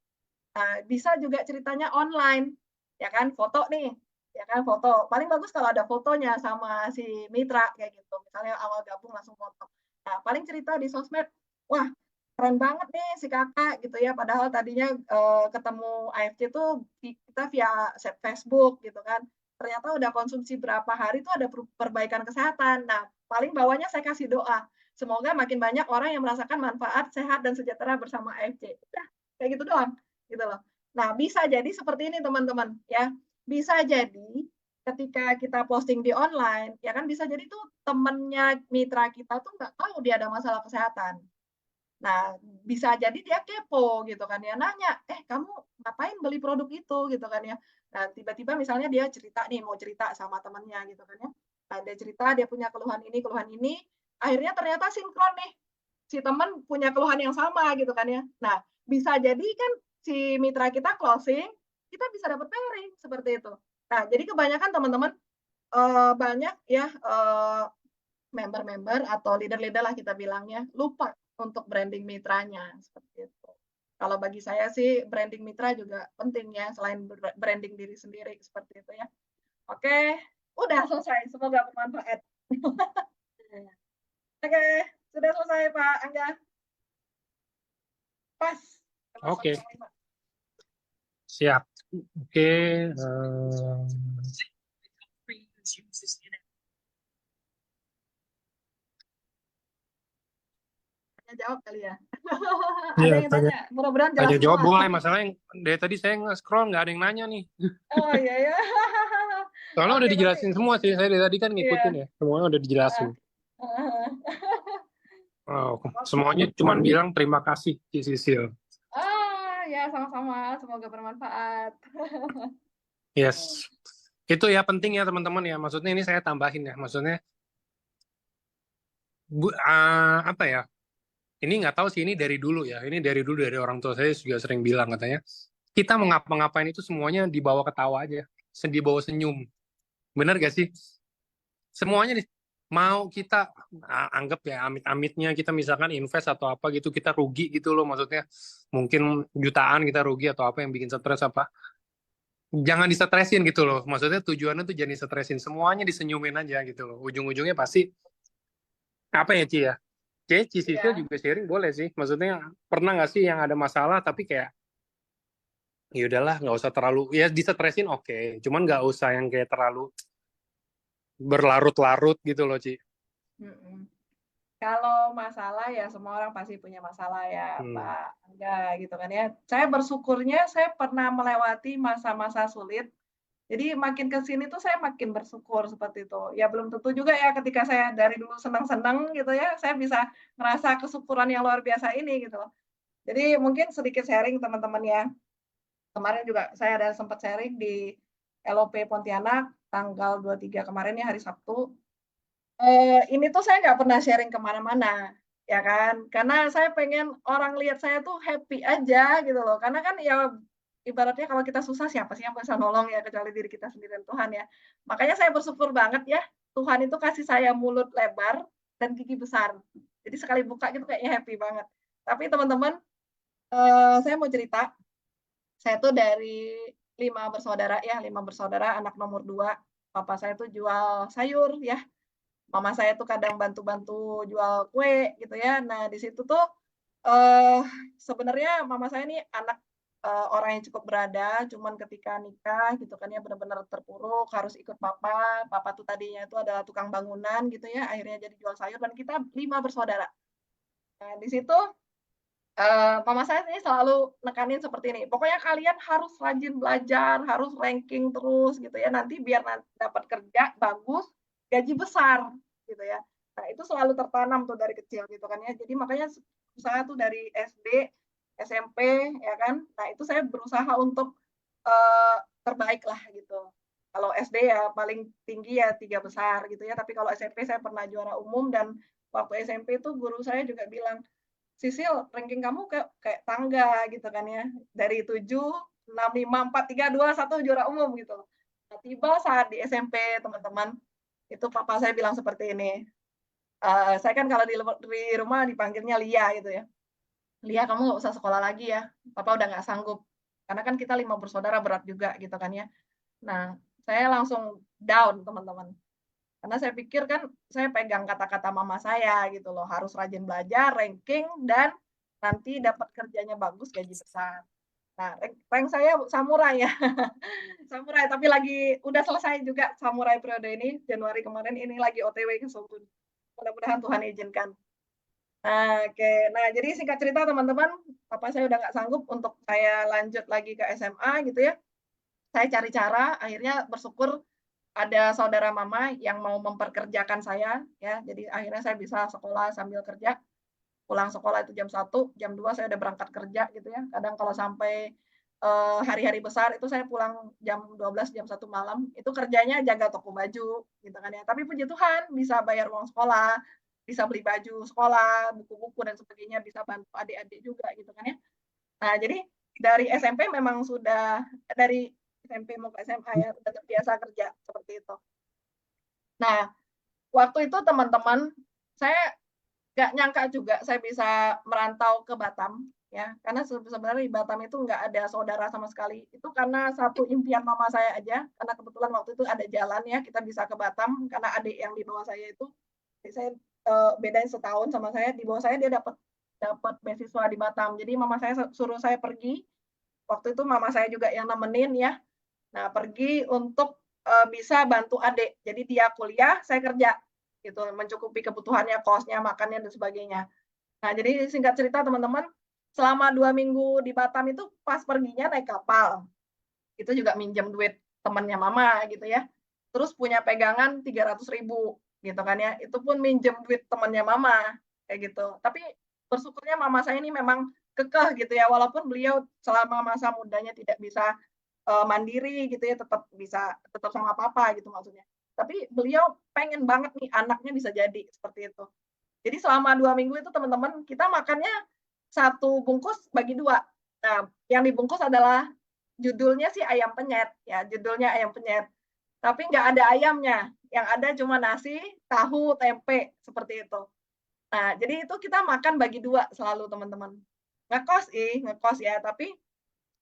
Nah, bisa juga ceritanya online ya kan, foto nih ya kan, foto paling bagus kalau ada fotonya sama si mitra kayak gitu, misalnya awal gabung langsung foto. Nah, paling cerita di sosmed, wah keren banget nih si kakak gitu ya, padahal tadinya ketemu AFC tuh kita via Facebook gitu kan, ternyata udah konsumsi berapa hari tuh ada perbaikan kesehatan. Nah, paling bawahnya saya kasih doa, semoga makin banyak orang yang merasakan manfaat sehat dan sejahtera bersama AFC. Udah, kayak gitu doang, gitu loh. Nah, bisa jadi seperti ini teman-teman ya, bisa jadi ketika kita posting di online, ya kan bisa jadi tuh temennya mitra kita tuh nggak tahu dia ada masalah kesehatan. Nah, bisa jadi dia kepo gitu kan ya, nanya, kamu ngapain beli produk itu gitu kan ya. Nah, tiba-tiba misalnya dia cerita nih, mau cerita sama temennya gitu kan ya. Nah, dia cerita dia punya keluhan ini, akhirnya ternyata sinkron nih. Si temen punya keluhan yang sama gitu kan ya. Nah, bisa jadi kan si mitra kita closing, kita bisa dapat pairing seperti itu. Nah, jadi kebanyakan teman-teman banyak ya member-member atau leader-leader lah kita bilangnya lupa untuk branding mitranya seperti itu. Kalau bagi saya sih branding mitra juga penting ya selain branding diri sendiri seperti itu ya. Oke, udah selesai. Semoga bermanfaat. Oke, sudah udah selesai Pak Angga. Pas. Oke, siap. Oke, Tanya jawab kali ya. Ada iya, yang tanya, mudah-mudahan jelas tanya jawab semua. boleh. Masalahnya dari tadi saya nge-scroll nggak ada yang nanya nih. Oh iya ya. Soalnya udah Oke berarti dijelasin semua sih. Saya dari tadi kan ngikutin iya. ya. Semuanya udah dijelasin. Oh, semuanya cuma bilang terima kasih, Ci Sisil. Ya sama-sama. Semoga bermanfaat. Yes. Itu ya penting ya teman-teman ya. Maksudnya ini saya tambahin ya. Maksudnya apa ya? Ini nggak tahu sih ini dari dulu ya. Ini dari dulu dari orang tua saya juga sering bilang katanya. Kita mau ngapa-ngapain itu semuanya dibawa ketawa aja. Dibawa senyum. Bener gak sih? Semuanya mau kita anggap ya amit-amitnya kita misalkan invest atau apa gitu kita rugi gitu loh maksudnya mungkin jutaan kita rugi atau apa yang bikin stres apa jangan disetresin gitu loh maksudnya tujuannya tuh jangan disetresin semuanya disenyumin aja gitu loh ujung-ujungnya pasti apa ya Ci ya Ci Sisil Iya. juga sharing boleh sih maksudnya pernah nggak sih yang ada masalah tapi kayak ya udahlah nggak usah terlalu ya disetresin oke cuman nggak usah yang kayak terlalu berlarut-larut gitu loh Ci. Mm-mm. Kalau masalah ya semua orang pasti punya masalah ya Hmm. Pak Angga gitu kan ya. Saya bersyukurnya saya pernah melewati masa-masa sulit. Jadi makin ke sini tuh saya makin bersyukur seperti itu. Ya belum tentu juga ya ketika saya dari dulu senang-senang gitu ya, saya bisa merasa kesyukuran yang luar biasa ini gitu. Jadi mungkin sedikit sharing teman-teman ya. Kemarin juga saya ada sempat sharing di LOP Pontianak tanggal 23 kemarin ya hari Sabtu. Ini tuh saya nggak pernah sharing kemana-mana, ya kan. Karena saya pengen orang lihat saya tuh happy aja gitu loh. Karena kan ya ibaratnya kalau kita susah siapa sih yang bisa nolong ya kecuali diri kita sendiri dan Tuhan ya. Makanya saya bersyukur banget ya Tuhan itu kasih saya mulut lebar dan gigi besar. Jadi sekali buka gitu kayaknya happy banget. Tapi teman-teman, saya mau cerita, saya tuh dari 5 bersaudara ya, 5 bersaudara, anak nomor 2. Papa saya tuh jual sayur ya, mama saya tuh kadang bantu-bantu jual kue gitu ya. Nah, di situ tuh eh sebenarnya mama saya ini anak orang yang cukup berada, cuman ketika nikah gitu kan ya benar-benar terpuruk harus ikut papa. Papa tuh tadinya itu adalah tukang bangunan gitu ya, akhirnya jadi jual sayur dan kita 5 bersaudara. Nah, di situ mama saya ini selalu nekanin seperti ini, pokoknya kalian harus rajin belajar, harus ranking terus gitu ya, nanti biar dapat kerja bagus, gaji besar gitu ya. Nah, itu selalu tertanam tuh dari kecil gitu kan ya. Jadi makanya usaha tuh dari SD, SMP ya kan. Nah, itu saya berusaha untuk terbaik lah gitu. Kalau SD ya paling tinggi ya 3 besar gitu ya, tapi kalau SMP saya pernah juara umum dan waktu SMP itu guru saya juga bilang, Sisil, ranking kamu kayak tangga gitu kan ya. Dari 7, 6, 5, 4, 3, 2, 1 juara umum gitu. Nah, tiba saat di SMP, teman-teman, itu papa saya bilang seperti ini. Saya kan kalau di rumah dipanggilnya Lia gitu ya. Lia, kamu nggak usah sekolah lagi ya. Papa udah nggak sanggup. Karena kan kita 5 bersaudara berat juga gitu kan ya. Nah, saya langsung down, teman-teman. Karena saya pikir kan saya pegang kata-kata mama saya gitu loh, harus rajin belajar, ranking, dan nanti dapat kerjanya bagus, gaji besar. Nah, rank saya samurai ya. Samurai, tapi lagi udah selesai juga samurai periode ini, Januari kemarin ini lagi OTW ke Sobun. Mudah-mudahan Tuhan izinkan. Nah, oke. Nah, jadi singkat cerita teman-teman, papa saya udah nggak sanggup untuk saya lanjut lagi ke SMA gitu ya. Saya cari cara, akhirnya bersyukur ada saudara mama yang mau memperkerjakan saya ya. Jadi akhirnya saya bisa sekolah sambil kerja. Pulang sekolah itu jam 1, jam 2 saya udah berangkat kerja gitu ya. Kadang kalau sampai hari-hari besar itu saya pulang jam 12, jam 1 malam. Itu kerjanya jaga toko baju gitu kan ya. Tapi puji Tuhan bisa bayar uang sekolah, bisa beli baju sekolah, buku-buku dan sebagainya, bisa bantu adik-adik juga gitu kan ya. Nah, jadi dari SMP memang sudah dari SMP mau ke SMA ya, udah terbiasa kerja seperti itu. Nah, waktu itu teman-teman, saya nggak nyangka juga saya bisa merantau ke Batam, ya. Karena sebenarnya di Batam itu nggak ada saudara sama sekali. Itu karena satu impian mama saya aja, karena kebetulan waktu itu ada jalan ya, kita bisa ke Batam, karena adik yang di bawah saya itu, saya bedanya setahun sama saya, di bawah saya dia dapat beasiswa di Batam. Jadi mama saya suruh saya pergi. Waktu itu mama saya juga yang nemenin ya. Nah, pergi untuk bisa bantu adik. Jadi dia kuliah, saya kerja gitu, mencukupi kebutuhannya, kosnya, makannya dan sebagainya. Nah, jadi singkat cerita teman-teman, selama 2 minggu di Batam itu pas perginya naik kapal. Itu juga minjem duit temannya mama gitu ya. Terus punya pegangan 300.000 gitu kan ya. Itu pun minjem duit temannya mama kayak gitu. Tapi bersyukurnya mama saya ini memang kekeh gitu ya, walaupun beliau selama masa mudanya tidak bisa mandiri gitu ya, tetap sama papa gitu maksudnya. Tapi beliau pengen banget nih anaknya bisa jadi seperti itu. Jadi selama 2 minggu itu teman-teman kita makannya satu bungkus bagi dua. Nah, yang dibungkus adalah judulnya sih ayam penyet ya, judulnya ayam penyet. Tapi nggak ada ayamnya, yang ada cuma nasi, tahu, tempe seperti itu. Nah, jadi itu kita makan bagi dua selalu teman-teman. Ngekos ya, tapi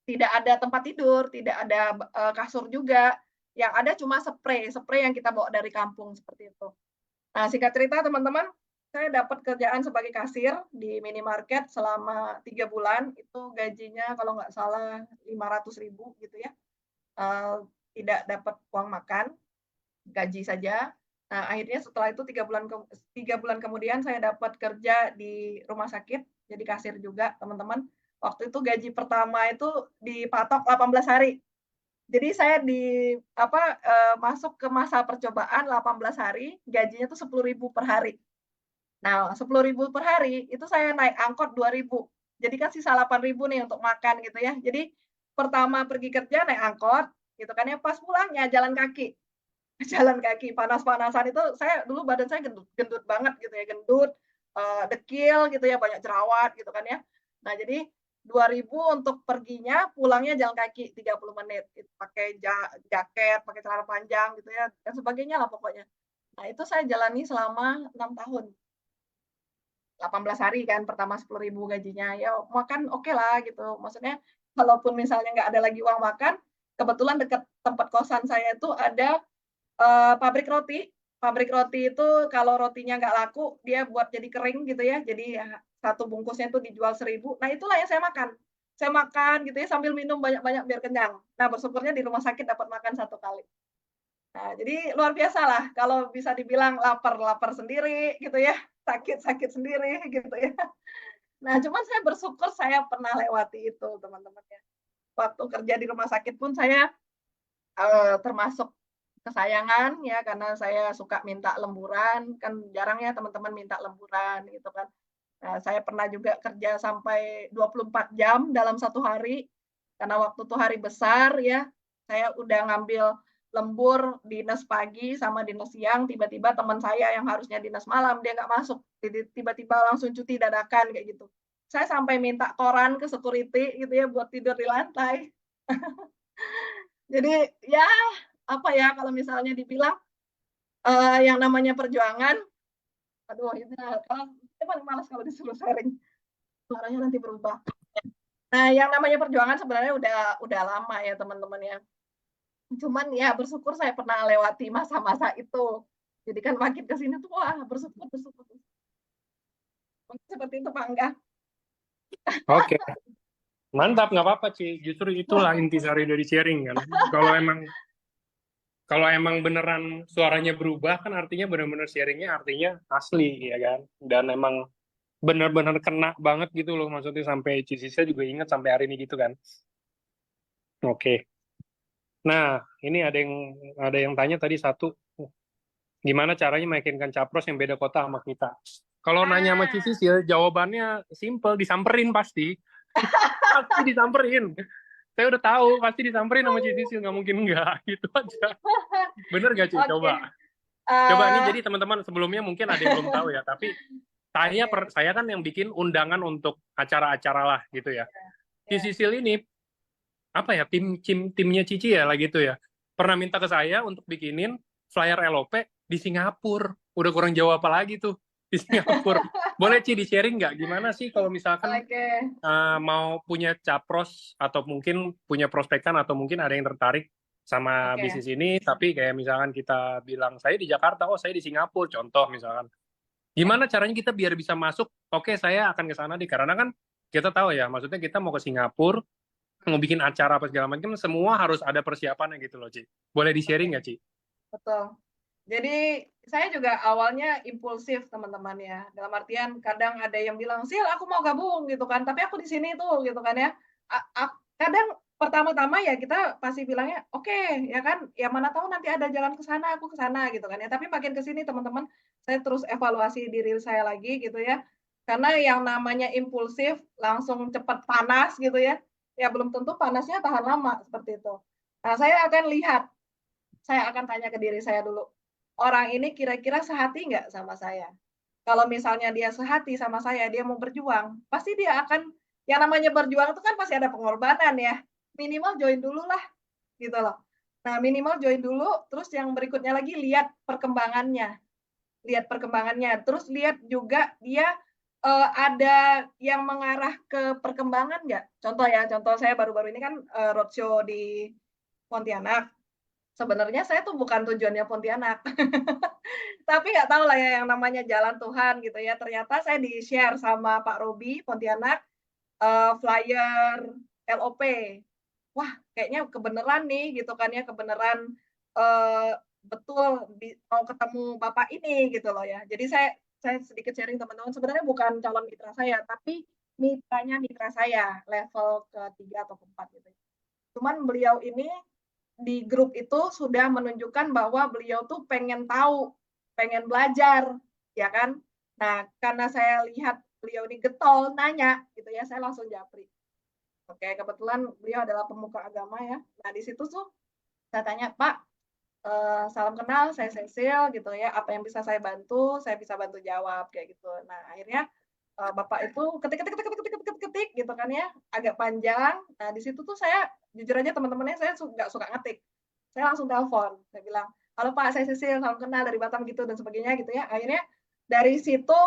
tidak ada tempat tidur, tidak ada kasur juga. Yang ada cuma spray yang kita bawa dari kampung seperti itu. Nah, singkat cerita teman-teman, saya dapat kerjaan sebagai kasir di minimarket selama 3 bulan. Itu gajinya kalau nggak salah 500.000 gitu ya. Tidak dapat uang makan, gaji saja. Nah, akhirnya setelah itu 3 bulan kemudian saya dapat kerja di rumah sakit, jadi kasir juga teman-teman. Waktu itu gaji pertama itu dipatok 18 hari. Jadi saya masuk ke masa percobaan 18 hari, gajinya tuh 10.000 per hari. Nah, 10.000 per hari itu saya naik angkot 2.000. Jadi kan sisa 8.000 nih untuk makan gitu ya. Jadi pertama pergi kerja naik angkot gitu kan ya, pas pulangnya jalan kaki. Jalan kaki panas-panasan itu saya dulu badan saya gendut banget gitu ya, gendut, dekil gitu ya, banyak jerawat gitu kan ya. Nah, jadi 2.000 untuk perginya, pulangnya jalan kaki 30 menit, gitu. Pakai jaket, pakai celana panjang gitu ya, dan sebagainya lah pokoknya. Nah, itu saya jalani selama 6 tahun. 18 hari kan, pertama 10.000 gajinya, ya makan oke lah gitu. Maksudnya kalaupun misalnya nggak ada lagi uang makan, kebetulan dekat tempat kosan saya itu ada pabrik roti. Pabrik roti itu kalau rotinya nggak laku, dia buat jadi kering gitu ya. Jadi ya, satu bungkusnya itu dijual 1.000. Nah itulah yang saya makan. Saya makan gitu ya sambil minum banyak-banyak biar kenyang. Nah bersyukurnya di rumah sakit dapat makan 1 kali. Nah jadi luar biasa lah kalau bisa dibilang lapar-lapar sendiri gitu ya, sakit-sakit sendiri gitu ya. Nah cuman saya bersyukur saya pernah lewati itu teman-teman ya. Waktu kerja di rumah sakit pun saya termasuk kesayangan ya karena saya suka minta lemburan, kan jarang ya teman-teman minta lemburan gitu kan. Nah, saya pernah juga kerja sampai 24 jam dalam satu hari, karena waktu itu hari besar ya, saya udah ngambil lembur dinas pagi sama dinas siang, tiba-tiba teman saya yang harusnya dinas malam, dia nggak masuk, tiba-tiba langsung cuti dadakan kayak gitu. Saya sampai minta koran ke security gitu ya buat tidur di lantai. Jadi ya apa ya kalau misalnya dibilang yang namanya perjuangan, aduh itu kalau saya paling malas kalau disuruh sharing, suaranya nanti berubah. Nah, yang namanya perjuangan sebenarnya udah lama ya teman-teman ya. Cuman ya bersyukur saya pernah lewati masa-masa itu. Jadi kan makin ke sini tuh wah bersyukur bersyukur. Mungkin seperti itu Pak Angga. Oke, mantap, nggak apa-apa Ci. Justru itulah intisari dari sharing kan. Kalau emang beneran suaranya berubah kan artinya bener-bener sharingnya artinya asli ya kan. Dan emang bener-bener kena banget gitu loh, maksudnya sampai Cisisa juga ingat sampai hari ini gitu kan. Oke. Nah, ini ada yang tanya tadi satu, gimana caranya meyakinkan capres yang beda kota sama kita? Kalau nanya sama Cisis ya jawabannya simple, disamperin pasti. Pasti disamperin. Saya udah tahu pasti disamperin sama Cisis, nggak mungkin enggak. Gitu aja. Bener gak Ci? Oke. Coba. Coba ini jadi teman-teman sebelumnya mungkin ada yang belum tahu ya, tapi saya kan yang bikin undangan untuk acara-acara lah gitu ya. Di Sisil ini apa ya timnya Cici ya lah gitu ya. Pernah minta ke saya untuk bikinin flyer LOP di Singapura. Udah kurang jauh apa lagi tuh di Singapura. Boleh Ci di-sharing nggak gimana sih kalau misalkan mau punya capros atau mungkin punya prospekan atau mungkin ada yang tertarik sama bisnis ini, tapi kayak misalkan kita bilang saya di Jakarta, oh saya di Singapura, contoh misalkan. Gimana caranya kita biar bisa masuk? Oke, saya akan ke sana deh. Karena kan kita tahu ya, maksudnya kita mau ke Singapura, mau bikin acara apa segala macam, semua harus ada persiapannya gitu loh, Ci. Boleh di-sharing nggak, Ci? Betul. Jadi saya juga awalnya impulsif teman-teman ya. Dalam artian kadang ada yang bilang, "Sil, aku mau gabung," gitu kan, "tapi aku di sini tuh," gitu kan ya. Kadang pertama-tama ya kita pasti bilangnya, "Oke," ya kan, ya mana tahu nanti ada jalan ke sana, aku ke sana gitu kan ya. Tapi makin ke sini teman-teman, saya terus evaluasi diri saya lagi gitu ya. Karena yang namanya impulsif langsung cepat panas gitu ya belum tentu panasnya tahan lama seperti itu. Nah, saya akan tanya ke diri saya dulu, orang ini kira-kira sehati nggak sama saya? Kalau misalnya dia sehati sama saya, dia mau berjuang, pasti dia akan yang namanya berjuang itu kan pasti ada pengorbanan ya, minimal join dulu lah, gitu loh. Nah, minimal join dulu, terus yang berikutnya lagi lihat perkembangannya, terus lihat juga dia, ada yang mengarah ke perkembangan nggak? Contoh saya baru-baru ini kan, roadshow di Pontianak. Sebenarnya saya tuh bukan tujuannya Pontianak, tapi nggak tahu lah ya yang namanya jalan Tuhan gitu ya. Ternyata saya di-share sama Pak Robi Pontianak, flyer LOP. Wah, kayaknya kebeneran nih gitu kan ya, kebeneran, eee, betul mau ketemu Bapak ini gitu loh ya. Jadi saya sedikit sharing teman-teman, sebenarnya bukan calon mitra saya, tapi mitranya mitra saya, level ke-3 atau ke-4 gitu. Cuman beliau ini di grup itu sudah menunjukkan bahwa beliau tuh pengen tahu, pengen belajar, ya kan. Nah, karena saya lihat beliau ini getol, nanya gitu ya, saya langsung japri. Oke, kebetulan beliau adalah pemuka agama ya. Nah, di situ tuh saya tanya, "Pak, salam kenal, saya Cecil gitu ya, apa yang bisa saya bantu, saya bisa bantu jawab," kayak gitu. Nah, akhirnya, Bapak itu ketik ketik ketik ketik ketik ketik ketik gitu kan ya, agak panjang. Nah, di situ tuh saya jujur aja teman-temannya saya nggak suka ngetik. Saya langsung telepon, saya bilang, "Halo Pak, saya Cecil, salam kenal dari Batam," gitu dan sebagainya gitu ya. Akhirnya dari situ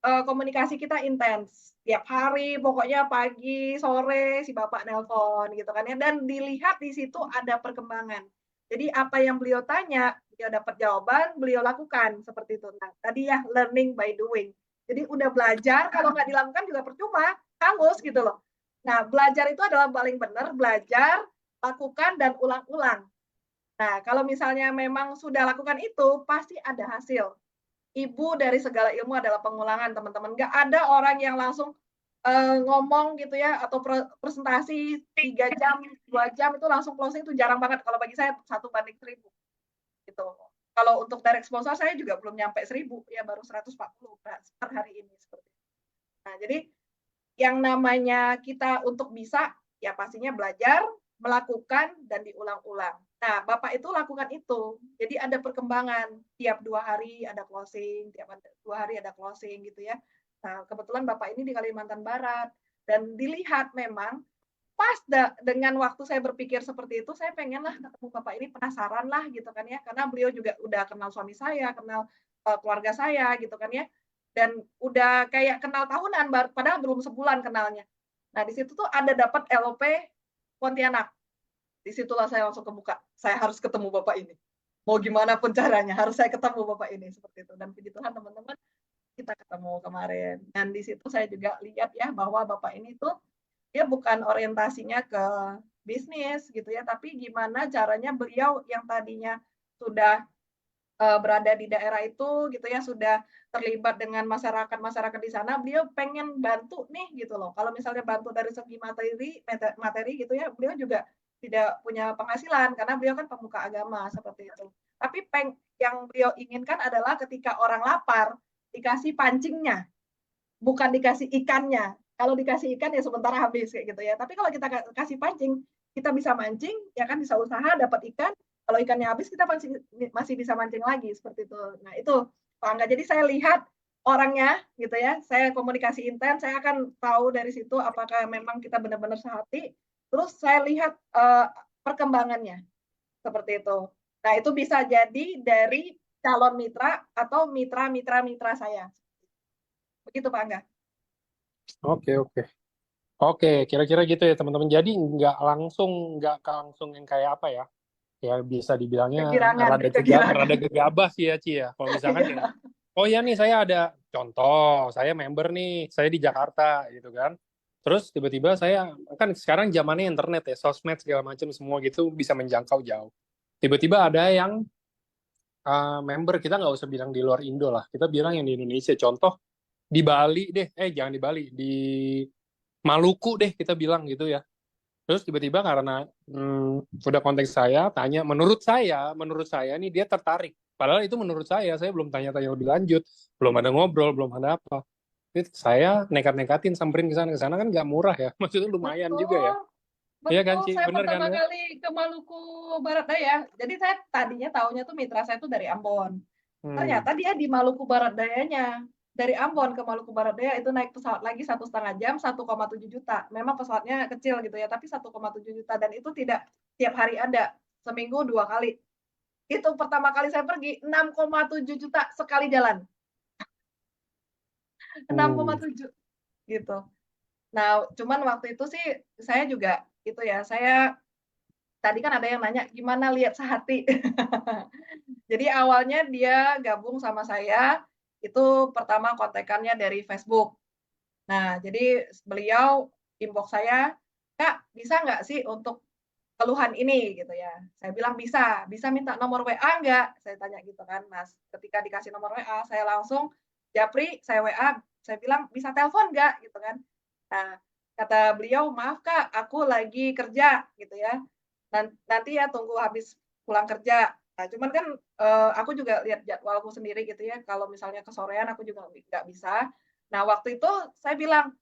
komunikasi kita intens. Tiap hari, pokoknya pagi, sore, si bapak nelpon gitu kan ya. Dan dilihat di situ ada perkembangan. Jadi apa yang beliau tanya, beliau dapat jawaban, beliau lakukan seperti itu. Nah, tadi ya learning by doing. Jadi udah belajar, kalau nggak dilakukan juga percuma, hangus gitu loh. Nah, belajar itu adalah paling benar, belajar, lakukan, dan ulang-ulang. Nah, kalau misalnya memang sudah lakukan itu, pasti ada hasil. Ibu dari segala ilmu adalah pengulangan, teman-teman. Nggak ada orang yang langsung ngomong gitu ya atau presentasi 3 jam, 2 jam itu langsung closing itu jarang banget. Kalau bagi saya 1 banding 1000 gitu. Kalau untuk direct sponsor saya juga belum nyampe 1000 ya baru 140 per hari ini seperti itu. Nah, jadi yang namanya kita untuk bisa ya pastinya belajar, melakukan dan diulang-ulang. Nah, Bapak itu lakukan itu. Jadi ada perkembangan, tiap 2 hari ada closing, tiap 2 hari ada closing gitu ya. Nah, kebetulan Bapak ini di Kalimantan Barat dan dilihat memang pas dengan waktu saya berpikir seperti itu, saya pengenlah ketemu Bapak ini, penasaran lah gitu kan ya, karena beliau juga udah kenal suami saya, kenal keluarga saya gitu kan ya. Dan udah kayak kenal tahunan, padahal belum sebulan kenalnya. Nah, di situ tuh ada dapat LOP Pontianak. Di situlah saya langsung kebuka, saya harus ketemu Bapak ini. Mau gimana pun caranya, harus saya ketemu Bapak ini seperti itu. Dan puji Tuhan teman-teman, kita ketemu kemarin. Dan di situ saya juga lihat ya bahwa Bapak ini tuh dia bukan orientasinya ke bisnis gitu ya, tapi gimana caranya beliau yang tadinya sudah berada di daerah itu gitu ya, sudah terlibat dengan masyarakat-masyarakat di sana, beliau pengen bantu nih gitu loh. Kalau misalnya bantu dari segi materi gitu ya, beliau juga tidak punya penghasilan karena beliau kan pemuka agama seperti itu. Tapi yang beliau inginkan adalah ketika orang lapar dikasih pancingnya, bukan dikasih ikannya. Kalau dikasih ikan ya sementara habis kayak gitu ya. Tapi kalau kita kasih pancing, kita bisa mancing, ya kan bisa usaha dapat ikan. Kalau ikannya habis kita masih bisa mancing lagi seperti itu. Nah itu Pak Angga. Jadi saya lihat orangnya gitu ya. Saya komunikasi intens. Saya akan tahu dari situ apakah memang kita benar-benar sehati. Terus saya lihat perkembangannya seperti itu. Nah itu bisa jadi dari calon mitra atau mitra saya. Begitu Pak Angga. Oke, oke. Oke, kira-kira gitu ya teman-teman. Jadi nggak langsung yang kayak apa ya? Ya bisa dibilangnya Kegirangan. rada gegabah sih ya, Ci ya. Kalau misalkan kayak, oh ya nih saya ada contoh, saya member nih, saya di Jakarta gitu kan. Terus tiba-tiba saya, kan sekarang zamannya internet ya, sosmed segala macam semua gitu bisa menjangkau jauh. Tiba-tiba ada yang member, kita nggak usah bilang di luar Indo lah, kita bilang yang di Indonesia. Contoh, di Bali deh, jangan di Bali, di Maluku deh kita bilang gitu ya. Terus tiba-tiba karena udah kontak saya, tanya, menurut saya nih dia tertarik. Padahal itu menurut saya belum tanya-tanya lebih lanjut, belum ada ngobrol, belum ada apa. Jadi saya nekat-nekatin samperin ke sana kan nggak murah ya, maksudnya lumayan juga ya. Betul, Iya kan betul. Ci, Saya bener kan pertama ya? kali ke Maluku Barat Daya. Jadi saya tadinya taunya tuh mitra saya tuh dari Ambon. Hmm. Ternyata dia di Maluku Barat Dayanya. Dari Ambon ke Maluku Barat Daya itu naik pesawat lagi 1,5 jam, 1,7 juta. Memang pesawatnya kecil gitu ya, tapi 1,7 juta dan itu tidak tiap hari ada. Seminggu 2 kali. Itu pertama kali saya pergi 6,7 juta sekali jalan. 6,7 gitu. Nah, cuman waktu itu sih saya juga itu ya, saya tadi kan ada yang nanya gimana lihat sehati. Jadi awalnya dia gabung sama saya itu pertama kontekannya dari Facebook. Nah, jadi beliau inbox saya, "Kak, bisa nggak sih untuk keluhan ini?" gitu ya. Saya bilang, "Bisa. Bisa minta nomor WA nggak?" Saya tanya gitu kan. Mas, ketika dikasih nomor WA, saya langsung japri, saya WA, saya bilang, "Bisa telepon nggak?" gitu kan. Nah, kata beliau, "Maaf Kak, aku lagi kerja," gitu ya. Nanti ya tunggu habis pulang kerja. Nah, cuman kan, aku juga lihat jadwalku sendiri gitu ya, kalau misalnya kesorean aku juga nggak bisa. Nah, waktu itu saya bilang,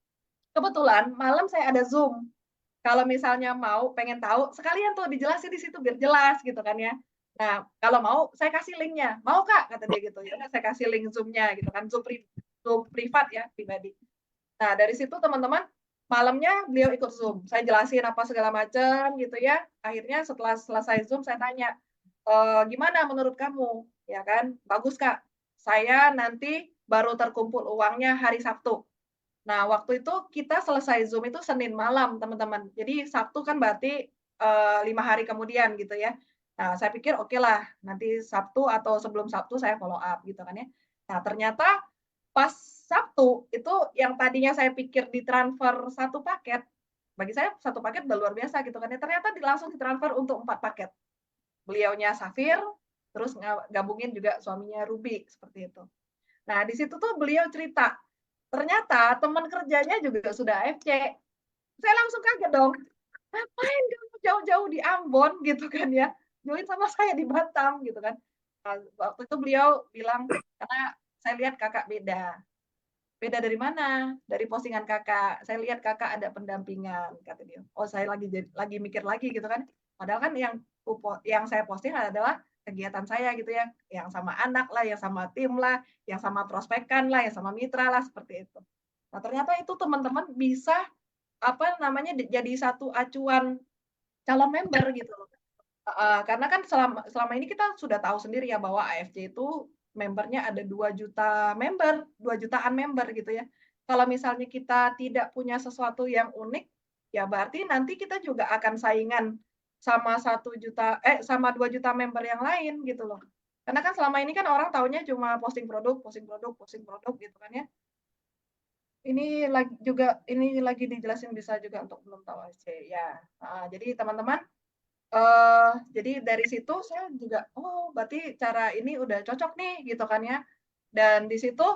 "Kebetulan malam saya ada Zoom, kalau misalnya mau pengen tahu, sekalian tuh dijelasin di situ biar jelas," gitu kan ya. Nah, "Kalau mau saya kasih linknya." "Mau Kak," kata dia gitu. Ya udah saya kasih link Zoom-nya gitu kan, Zoom privat ya, pribadi. Nah, dari situ teman-teman, malamnya beliau ikut Zoom. Saya jelasin apa segala macam gitu ya. Akhirnya setelah selesai Zoom saya tanya, "Gimana menurut kamu?" Ya kan, "Bagus Kak, saya nanti baru terkumpul uangnya hari Sabtu." Nah, waktu itu kita selesai Zoom itu Senin malam, teman-teman. Jadi Sabtu kan berarti, 5 hari kemudian gitu ya. Nah, saya pikir oke lah, nanti Sabtu atau sebelum Sabtu saya follow up gitu kan ya. Nah, ternyata pas Sabtu itu yang tadinya saya pikir ditransfer satu paket, bagi saya satu paket udah luar biasa gitu kan ya, ternyata langsung ditransfer untuk 4 paket. Beliaunya Safir, terus gabungin juga suaminya Ruby, seperti itu. Nah, di situ tuh beliau cerita, ternyata teman kerjanya juga sudah AFC. Saya langsung kaget dong, ngapain kamu jauh-jauh di Ambon gitu kan ya, join sama saya di Batam gitu kan. Nah, waktu itu beliau bilang, karena saya lihat kakak beda. Beda dari mana? Dari postingan Kakak. Saya lihat Kakak ada pendampingan, kata dia. Oh, saya lagi mikir lagi gitu kan. Padahal kan yang saya posting adalah kegiatan saya gitu ya, yang sama anak lah, yang sama tim lah, yang sama prospekan lah, yang sama mitra lah, seperti itu. Nah, ternyata itu teman-teman bisa apa namanya jadi satu acuan calon member gitu. Karena kan selama selama ini kita sudah tahu sendiri ya bahwa AFC itu membernya ada 2 juta member, 2 jutaan member gitu ya. Kalau misalnya kita tidak punya sesuatu yang unik, ya berarti nanti kita juga akan saingan sama 1 juta sama 2 juta member yang lain gitu loh. Karena kan selama ini kan orang taunya cuma posting produk, posting produk, posting produk gitu kan ya. Ini lagi dijelasin bisa juga untuk belum tahu AFC ya. Jadi teman-teman jadi dari situ saya juga, oh berarti cara ini udah cocok nih gitu kan ya. Dan di situ,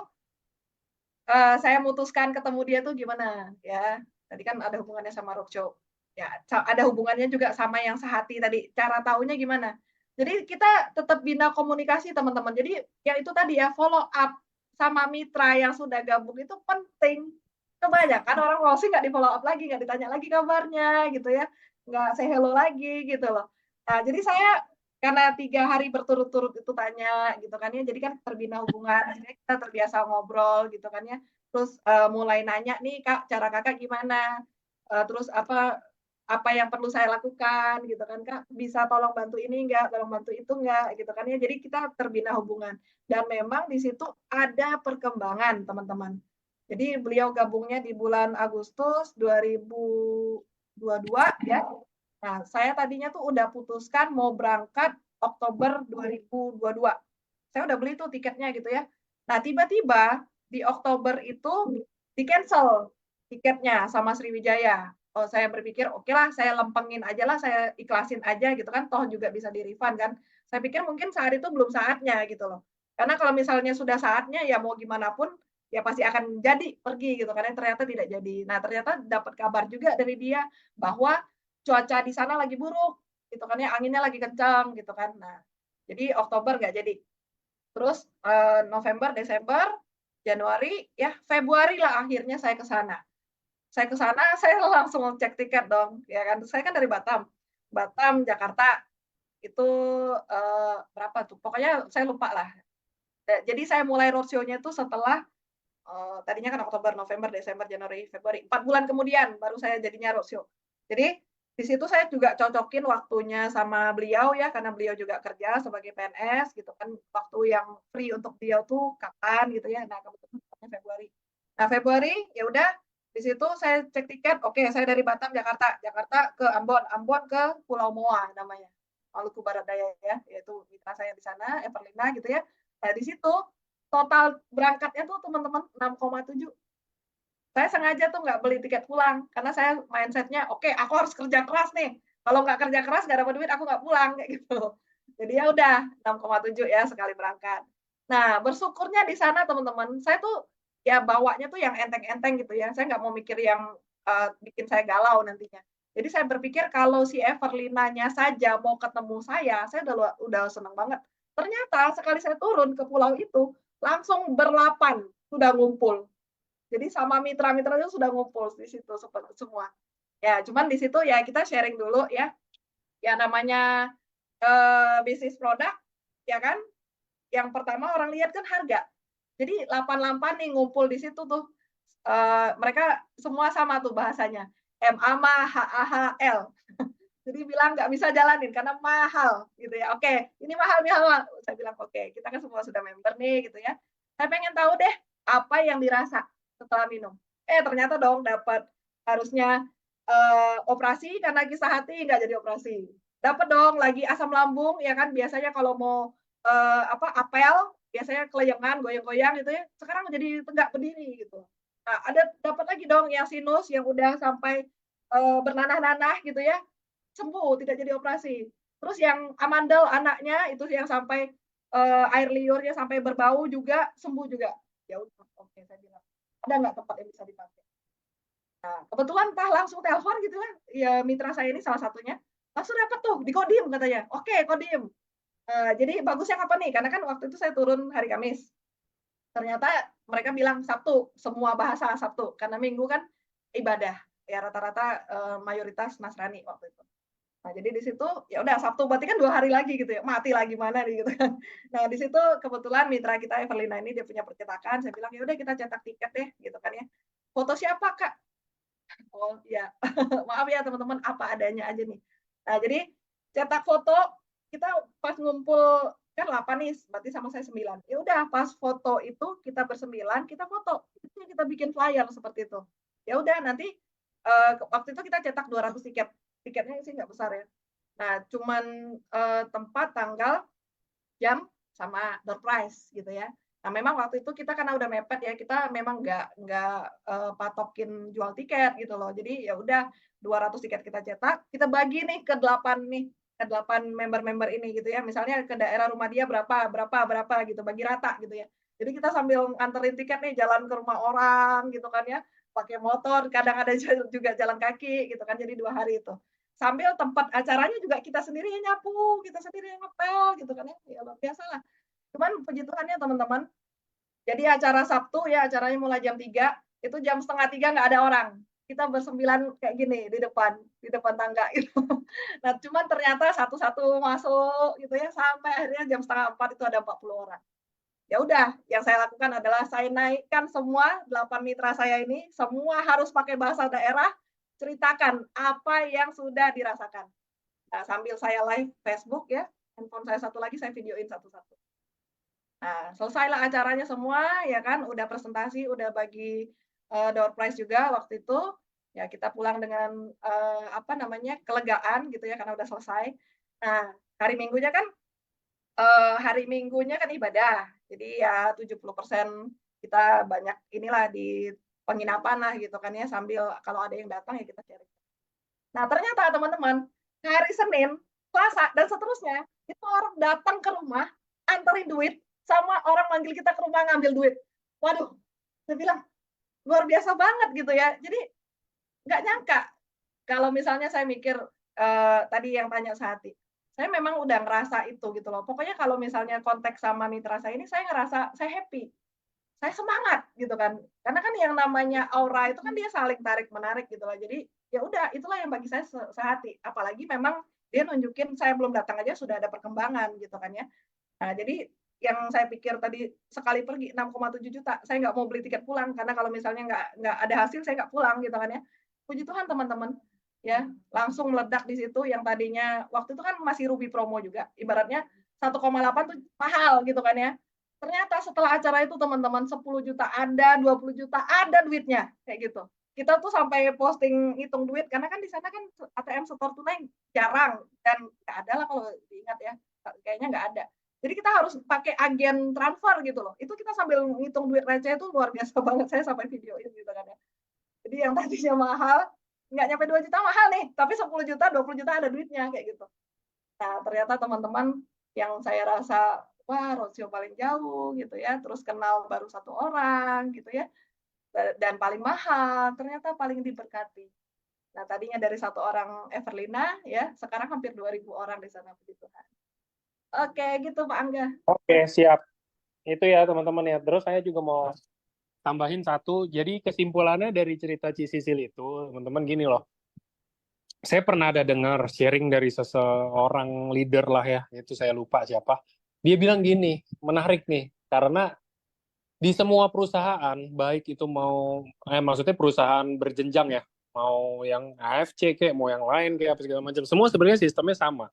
saya memutuskan ketemu dia tuh gimana ya, tadi kan ada hubungannya sama roadshow, ya ada hubungannya juga sama yang sehati tadi, cara tahunya gimana. Jadi kita tetap bina komunikasi teman-teman, jadi ya itu tadi ya, follow up sama mitra yang sudah gabung itu penting. Kebanyakan orang closing nggak di-follow up lagi, nggak ditanya lagi kabarnya gitu ya, nggak say hello lagi gitu loh. Nah jadi saya karena 3 hari berturut-turut itu tanya gitu kan ya, jadi kan terbina hubungan, akhirnya kita terbiasa ngobrol gitu kan ya. Terus, mulai nanya nih, "Kak, cara Kakak gimana? Terus apa yang perlu saya lakukan?" Gitu kan, "Kak, bisa tolong bantu ini enggak, tolong bantu itu enggak?" Gitu kan ya. Jadi kita terbina hubungan dan memang di situ ada perkembangan, teman-teman. Jadi beliau gabungnya di bulan Agustus 2022 ya. Nah, saya tadinya tuh udah putuskan mau berangkat Oktober 2022. Saya udah beli tuh tiketnya gitu ya. Nah, tiba-tiba di Oktober itu di-cancel tiketnya sama Sriwijaya. Oh, saya berpikir, oke lah, saya lempengin aja lah, saya ikhlasin aja gitu kan, toh juga bisa di-refund kan. Saya pikir mungkin saat itu belum saatnya gitu loh. Karena kalau misalnya sudah saatnya, ya mau gimana pun, ya pasti akan jadi pergi gitu kan, ternyata tidak jadi. Nah, ternyata dapat kabar juga dari dia bahwa cuaca di sana lagi buruk, gitu kan ya, anginnya lagi kencang gitu kan. Nah, jadi Oktober nggak jadi. Terus November, Desember, Januari, ya Februari lah akhirnya saya ke sana. Saya ke sana, saya langsung cek tiket dong, ya kan. Saya kan dari Batam. Batam, Jakarta, itu berapa tuh? Pokoknya saya lupa lah. Jadi saya mulai roadshow-nya itu setelah tadinya kan Oktober, November, Desember, Januari, Februari. 4 bulan kemudian baru saya jadinya roadshow. Jadi di situ saya juga cocokin waktunya sama beliau ya, karena beliau juga kerja sebagai PNS gitu kan. Waktu yang free untuk beliau tuh kapan gitu ya. Nah, kebetulan Februari. Nah, Februari ya udah di situ saya cek tiket. Oke, saya dari Batam, Jakarta, Jakarta ke Ambon, Ambon ke Pulau Moa namanya. Maluku Barat Daya ya, yaitu mitra saya di sana, Everlina gitu ya. Nah, di situ total berangkatnya tuh teman-teman 6,7. Saya sengaja tuh nggak beli tiket pulang karena saya mindsetnya oke aku harus kerja keras nih, kalau nggak kerja keras nggak dapat duit aku nggak pulang kayak gitu. Jadi ya udah 6,7 ya sekali berangkat. Nah bersyukurnya di sana teman-teman saya tuh ya bawanya tuh yang enteng-enteng gitu ya, saya nggak mau mikir yang bikin saya galau nantinya. Jadi saya berpikir kalau si Everlinanya saja mau ketemu saya udah senang banget. Ternyata sekali saya turun ke pulau itu langsung berlapan sudah ngumpul. Jadi sama mitra-mitra itu sudah ngumpul di situ semua. Ya, cuman di situ ya kita sharing dulu ya. Ya namanya bisnis produk ya kan. Yang pertama orang lihat kan harga. Jadi lampan-lampan nih ngumpul di situ tuh. Mereka semua sama tuh bahasanya. MA HAHL. Jadi bilang nggak bisa jalanin karena mahal gitu ya. Oke, ini mahal nih mahal. Saya bilang oke, kita kan semua sudah member nih gitu ya. Saya pengen tahu deh apa yang dirasa setelah minum. Ternyata dong dapat harusnya operasi karena kisah hati nggak jadi operasi. Dapat dong lagi asam lambung ya kan biasanya kalau mau apel biasanya keleyengan goyang-goyang gitu ya. Sekarang jadi tegak berdiri gitu. Nah, dapat lagi dong yang sinus yang udah sampai bernanah-nanah gitu ya sembuh, tidak jadi operasi. Terus yang amandel anaknya itu yang sampai air liurnya sampai berbau juga sembuh juga. Ya udah, oke saya bilang. Ada nggak tempat yang bisa dipakai? Nah, kebetulan entah langsung telepon gitu kan, ya mitra saya ini salah satunya. Langsung dapat tuh di Kodim katanya. Oke, Kodim. Jadi bagusnya kapan nih? Karena kan waktu itu saya turun hari Kamis. Ternyata mereka bilang Sabtu, semua bahasa Sabtu. Karena Minggu kan ibadah. Ya rata-rata mayoritas Nasrani waktu itu. Nah, jadi di situ ya udah Sabtu berarti kan 2 hari lagi gitu ya, mati lagi mana nih gitu kan. Nah, di situ kebetulan mitra kita Everlina ini dia punya percetakan, saya bilang, "Ya udah kita cetak tiket deh," gitu kan ya. "Foto siapa, Kak?" "Oh, ya. Maaf ya teman-teman, apa adanya aja nih." Nah, jadi cetak foto kita pas ngumpul kan 8 nih, berarti sama saya 9. Ya udah pas foto itu kita bersembilan, kita foto. Itu kita bikin flyer seperti itu. Ya udah nanti waktu itu kita cetak 200 tiket. Tiketnya sih nggak besar ya. Nah, cuman tempat, tanggal, jam, sama door prize gitu ya. Nah, memang waktu itu kita karena udah mepet ya, kita memang nggak patokin jual tiket gitu loh. Jadi ya udah 200 tiket kita cetak, kita bagi nih ke 8 nih, ke 8 member-member ini gitu ya. Misalnya ke daerah rumah dia berapa, berapa, berapa gitu, bagi rata gitu ya. Jadi kita sambil nganterin tiket nih jalan ke rumah orang gitu kan ya, pakai motor, kadang ada juga jalan kaki gitu kan. Jadi 2 hari itu. Sambil tempat acaranya juga kita sendiri yang nyapu, kita sendiri yang ngepel gitu kan ya, ya luar biasa lah. Cuman puji Tuhan ya teman-teman, jadi acara Sabtu ya, acaranya mulai jam 3, itu jam setengah 3 nggak ada orang. Kita bersembilan kayak gini di depan tangga gitu. Nah, cuman ternyata satu-satu masuk gitu ya, sampai akhirnya jam setengah 4 itu ada 40 orang. Ya udah, yang saya lakukan adalah saya naikkan semua 8 mitra saya ini, semua harus pakai bahasa daerah, ceritakan apa yang sudah dirasakan. Nah, sambil saya live Facebook ya, handphone saya satu lagi saya videoin satu-satu. Nah, selesailah acaranya semua ya kan, udah presentasi, udah bagi door prize juga waktu itu. Ya kita pulang dengan apa namanya? Kelegaan gitu ya karena udah selesai. Nah, hari Minggunya kan ibadah. Jadi ya 70% kita banyak inilah di penginapan lah gitu kan ya, sambil kalau ada yang datang ya kita sharing. Nah ternyata teman-teman, hari Senin, Selasa, dan seterusnya, itu orang datang ke rumah, anterin duit, sama orang manggil kita ke rumah ngambil duit. Waduh, saya bilang, luar biasa banget gitu ya. Jadi nggak nyangka kalau misalnya saya mikir tadi yang tanya Sehati, saya memang udah ngerasa itu gitu loh. Pokoknya kalau misalnya konteks sama mitra saya ini, saya ngerasa saya happy, saya semangat gitu kan. Karena kan yang namanya aura itu kan dia saling tarik menarik gitu loh. Jadi ya udah itulah yang bagi saya Sehati. Apalagi memang dia nunjukin saya belum datang aja sudah ada perkembangan gitu kan ya. Nah, jadi yang saya pikir tadi sekali pergi 6,7 juta, saya nggak mau beli tiket pulang karena kalau misalnya nggak ada hasil saya nggak pulang gitu kan ya. Puji Tuhan teman-teman, ya langsung meledak di situ yang tadinya waktu itu kan masih Ruby promo juga, ibaratnya 1,8 tuh mahal gitu kan ya. Ternyata setelah acara itu teman-teman 10 juta ada, 20 juta ada duitnya kayak gitu. Kita tuh sampai posting hitung duit karena kan di sana kan ATM setor tunai jarang dan nggak ada lah kalau diingat ya, kayaknya nggak ada. Jadi kita harus pakai agen transfer gitu loh. Itu kita sambil ngitung duit receh itu luar biasa banget. Saya sampai videoin gitu kan ya. Jadi yang tadinya mahal, nggak nyampe 2 juta mahal nih, tapi 10 juta, 20 juta ada duitnya kayak gitu. Nah, ternyata teman-teman yang saya rasa, wah Rocio paling jauh gitu ya, terus kenal baru 1 orang gitu ya, dan paling mahal, ternyata paling diberkati. Nah, tadinya dari 1 orang Everlina ya, sekarang hampir 2.000 orang di sana, puji Tuhan. Oke, gitu Pak Angga. Oke, siap. Itu ya teman-teman ya. Terus saya juga mau tambahin satu. Jadi kesimpulannya dari cerita Cisisil itu, teman-teman gini loh. Saya pernah ada dengar sharing dari seseorang leader lah ya, itu saya lupa siapa. Dia bilang gini, menarik nih, karena di semua perusahaan, baik itu mau, maksudnya perusahaan berjenjang ya, mau yang AFC kayak, mau yang lain kayak apa segala macam, semua sebenarnya sistemnya sama.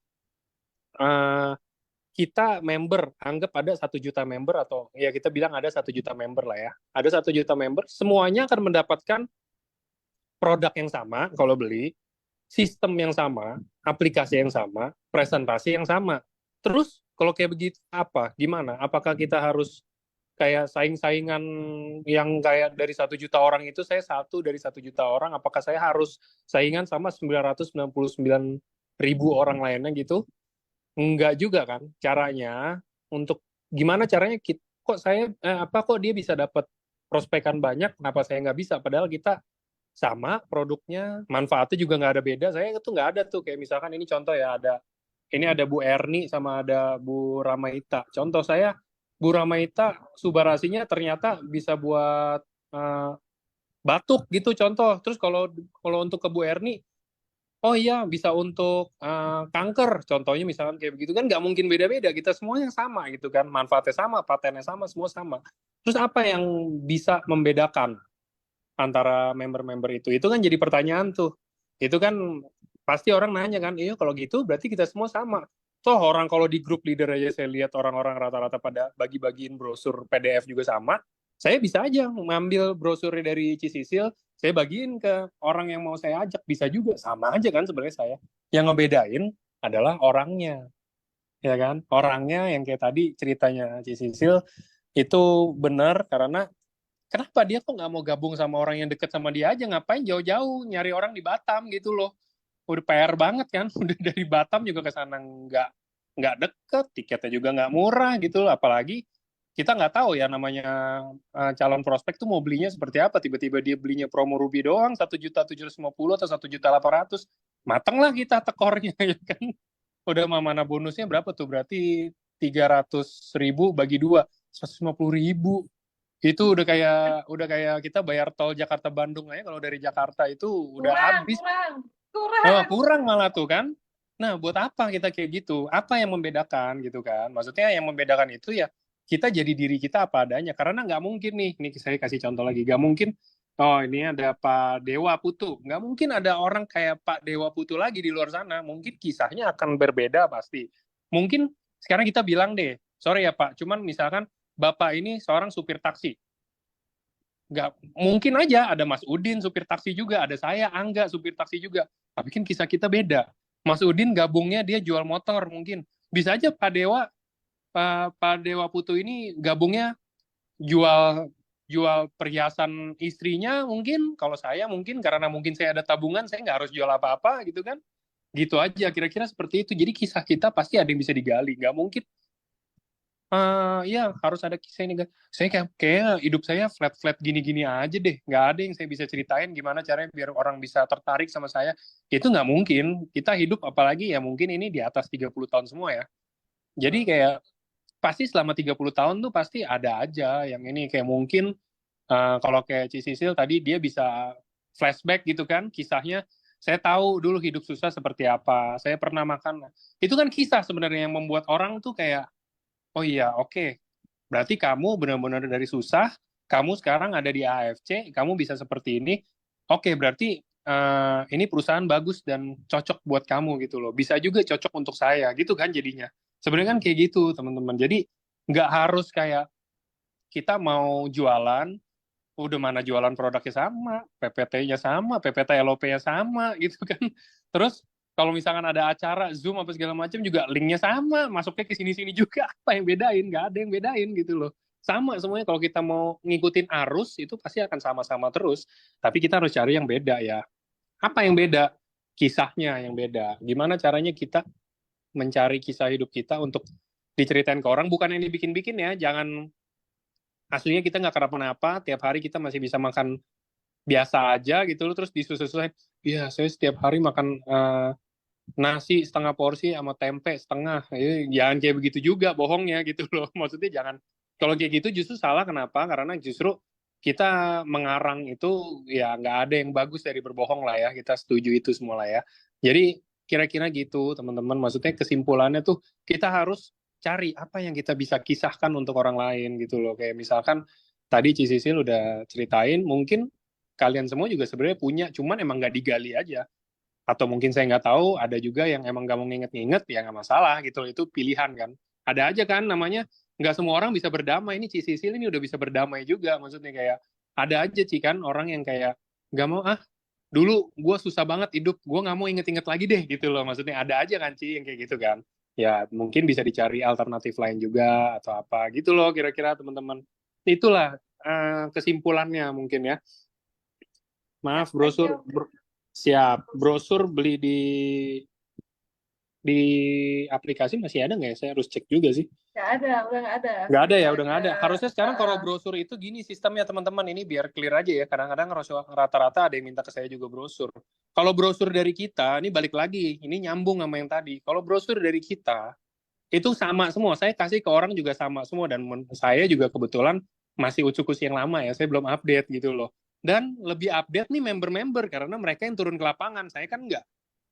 Kita member, anggap ada 1 juta member atau ya kita bilang ada 1 juta member lah ya. Ada 1 juta member, semuanya akan mendapatkan produk yang sama kalau beli, sistem yang sama, aplikasi yang sama, presentasi yang sama. Terus kalau kayak begitu apa? Gimana? Apakah kita harus kayak saing-saingan yang kayak dari 1 juta orang itu saya satu dari 1 juta orang? Apakah saya harus saingan sama 999.000 orang lainnya gitu? Enggak juga kan caranya. Untuk gimana caranya kok saya kok dia bisa dapat prospekan banyak, kenapa saya nggak bisa, padahal kita sama produknya, manfaatnya juga nggak ada beda. Saya itu nggak ada tuh, kayak misalkan ini contoh ya, ini ada Bu Erni sama ada Bu Ramaita. Contoh saya, Bu Ramaita subarasinya ternyata bisa buat batuk gitu contoh. Terus kalau untuk ke Bu Erni, oh iya bisa untuk kanker contohnya, misalkan kayak begitu kan, nggak mungkin beda-beda, kita semuanya sama gitu kan, manfaatnya sama, patennya sama, semua sama. Terus apa yang bisa membedakan antara member-member itu kan jadi pertanyaan tuh. Itu kan pasti orang nanya kan, iya kalau gitu berarti kita semua sama. Toh orang kalau di grup leader aja saya lihat orang-orang rata-rata pada bagi-bagiin brosur PDF juga sama. Saya bisa aja mengambil brosur dari Cisisil, saya bagiin ke orang yang mau saya ajak, bisa juga, sama aja kan sebenarnya saya. Yang ngebedain adalah orangnya, ya kan? Orangnya yang kayak tadi ceritanya Cisisil itu benar, karena kenapa dia kok nggak mau gabung sama orang yang deket sama dia aja, ngapain jauh-jauh nyari orang di Batam gitu loh. Udah PR banget kan, udah dari Batam juga ke sana nggak deket, tiketnya juga nggak murah gitu loh. Apalagi kita nggak tahu ya namanya calon prospek tuh mau belinya seperti apa. Tiba-tiba dia belinya promo Ruby doang 1.750.000 atau 1.800.000, mateng lah kita tekornya ya kan. Udah mana bonusnya berapa tuh, berarti 300.000 bagi 2, 150.000. Itu udah kayak kita bayar tol Jakarta Bandung aja, kalau dari Jakarta itu udah habis. Kurang malah tuh kan. Nah, buat apa kita kayak gitu? Apa yang membedakan gitu kan? Maksudnya yang membedakan itu ya kita jadi diri kita apa adanya. Karena nggak mungkin nih, ini saya kasih contoh lagi, nggak mungkin, oh ini ada Pak Dewa Putu. Nggak mungkin ada orang kayak Pak Dewa Putu lagi di luar sana. Mungkin kisahnya akan berbeda pasti. Mungkin sekarang kita bilang deh, sorry ya Pak, cuman misalkan Bapak ini seorang supir taksi. Nggak mungkin aja ada Mas Udin supir taksi juga, ada saya Angga supir taksi juga, tapi kan kisah kita beda. Mas Udin gabungnya dia jual motor, mungkin bisa aja Pak Dewa Putu ini gabungnya jual jual perhiasan istrinya mungkin, kalau saya mungkin karena mungkin saya ada tabungan, saya nggak harus jual apa-apa gitu kan. Gitu aja, kira-kira seperti itu. Jadi kisah kita pasti ada yang bisa digali. Nggak mungkin, ya harus ada kisah ini. Saya kayak hidup saya flat-flat gini-gini aja deh. Nggak ada yang saya bisa ceritain gimana caranya biar orang bisa tertarik sama saya. Itu nggak mungkin. Kita hidup apalagi ya mungkin ini di atas 30 tahun semua ya. Jadi kayak pasti selama 30 tahun tuh pasti ada aja yang ini kayak mungkin kalau kayak Cisisil tadi dia bisa flashback gitu kan kisahnya. Saya tahu dulu hidup susah seperti apa. Saya pernah makan. Itu kan kisah sebenarnya yang membuat orang tuh kayak, oh iya, oke. Berarti kamu benar-benar dari susah, kamu sekarang ada di AFC, kamu bisa seperti ini. Oke, berarti ini perusahaan bagus dan cocok buat kamu gitu loh. Bisa juga cocok untuk saya gitu kan jadinya. Sebenarnya kan kayak gitu teman-teman. Jadi nggak harus kayak kita mau jualan, udah mana jualan produknya sama, PPT-nya sama, PPT LOP-nya sama gitu kan. Terus kalau misalkan ada acara Zoom apa segala macam juga linknya sama, masuknya ke sini-sini juga, apa yang bedain? Nggak ada yang bedain gitu loh. Sama semuanya kalau kita mau ngikutin arus itu pasti akan sama-sama terus. Tapi kita harus cari yang beda ya. Apa yang beda? Kisahnya yang beda. Gimana caranya kita mencari kisah hidup kita untuk diceritain ke orang, bukan yang dibikin-bikin ya. Jangan aslinya kita nggak kenapa-napa, tiap hari kita masih bisa makan biasa aja gitu loh, terus disusul-susulin, iya saya setiap hari makan nasi setengah porsi sama tempe setengah. Jangan kayak begitu juga bohongnya gitu loh. Maksudnya jangan, kalau kayak gitu justru salah. Kenapa? Karena justru kita mengarang itu ya nggak ada yang bagus dari berbohong lah ya. Kita setuju itu semua lah ya. Jadi kira-kira gitu teman-teman. Maksudnya kesimpulannya tuh kita harus cari apa yang kita bisa kisahkan untuk orang lain gitu loh. Kayak misalkan tadi Cisisil udah ceritain, mungkin kalian semua juga sebenarnya punya, cuman emang nggak digali aja. Atau mungkin saya nggak tahu, ada juga yang emang nggak mau nginget-nginget, ya nggak masalah gitu. Itu pilihan kan. Ada aja kan namanya, nggak semua orang bisa berdamai. Ini Cisisil ini udah bisa berdamai juga. Maksudnya kayak, ada aja Ci kan orang yang kayak, nggak mau dulu gue susah banget hidup, gue nggak mau inget-inget lagi deh gitu loh. Maksudnya ada aja kan Ci yang kayak gitu kan. Ya mungkin bisa dicari alternatif lain juga atau apa gitu loh kira-kira teman-teman. Itulah kesimpulannya mungkin ya. Ya, Maaf, thank brosur you. siap. Brosur beli di aplikasi masih ada nggak ya? Saya harus cek juga sih. Nggak ada, udah nggak ada. Nggak ada ya, Udah udah nggak ke, ada. Harusnya sekarang kalau uh, brosur itu gini sistemnya teman-teman, ini biar clear aja ya. Kadang-kadang rata-rata ada yang minta ke saya juga brosur. Kalau brosur dari kita, ini balik lagi, ini nyambung sama yang tadi. Kalau brosur dari kita itu sama semua. Saya kasih ke orang juga sama semua, dan saya juga kebetulan masih ucuk-ucuk yang lama ya. Saya belum update gitu loh. Dan lebih update nih member-member karena mereka yang turun ke lapangan. Saya kan nggak.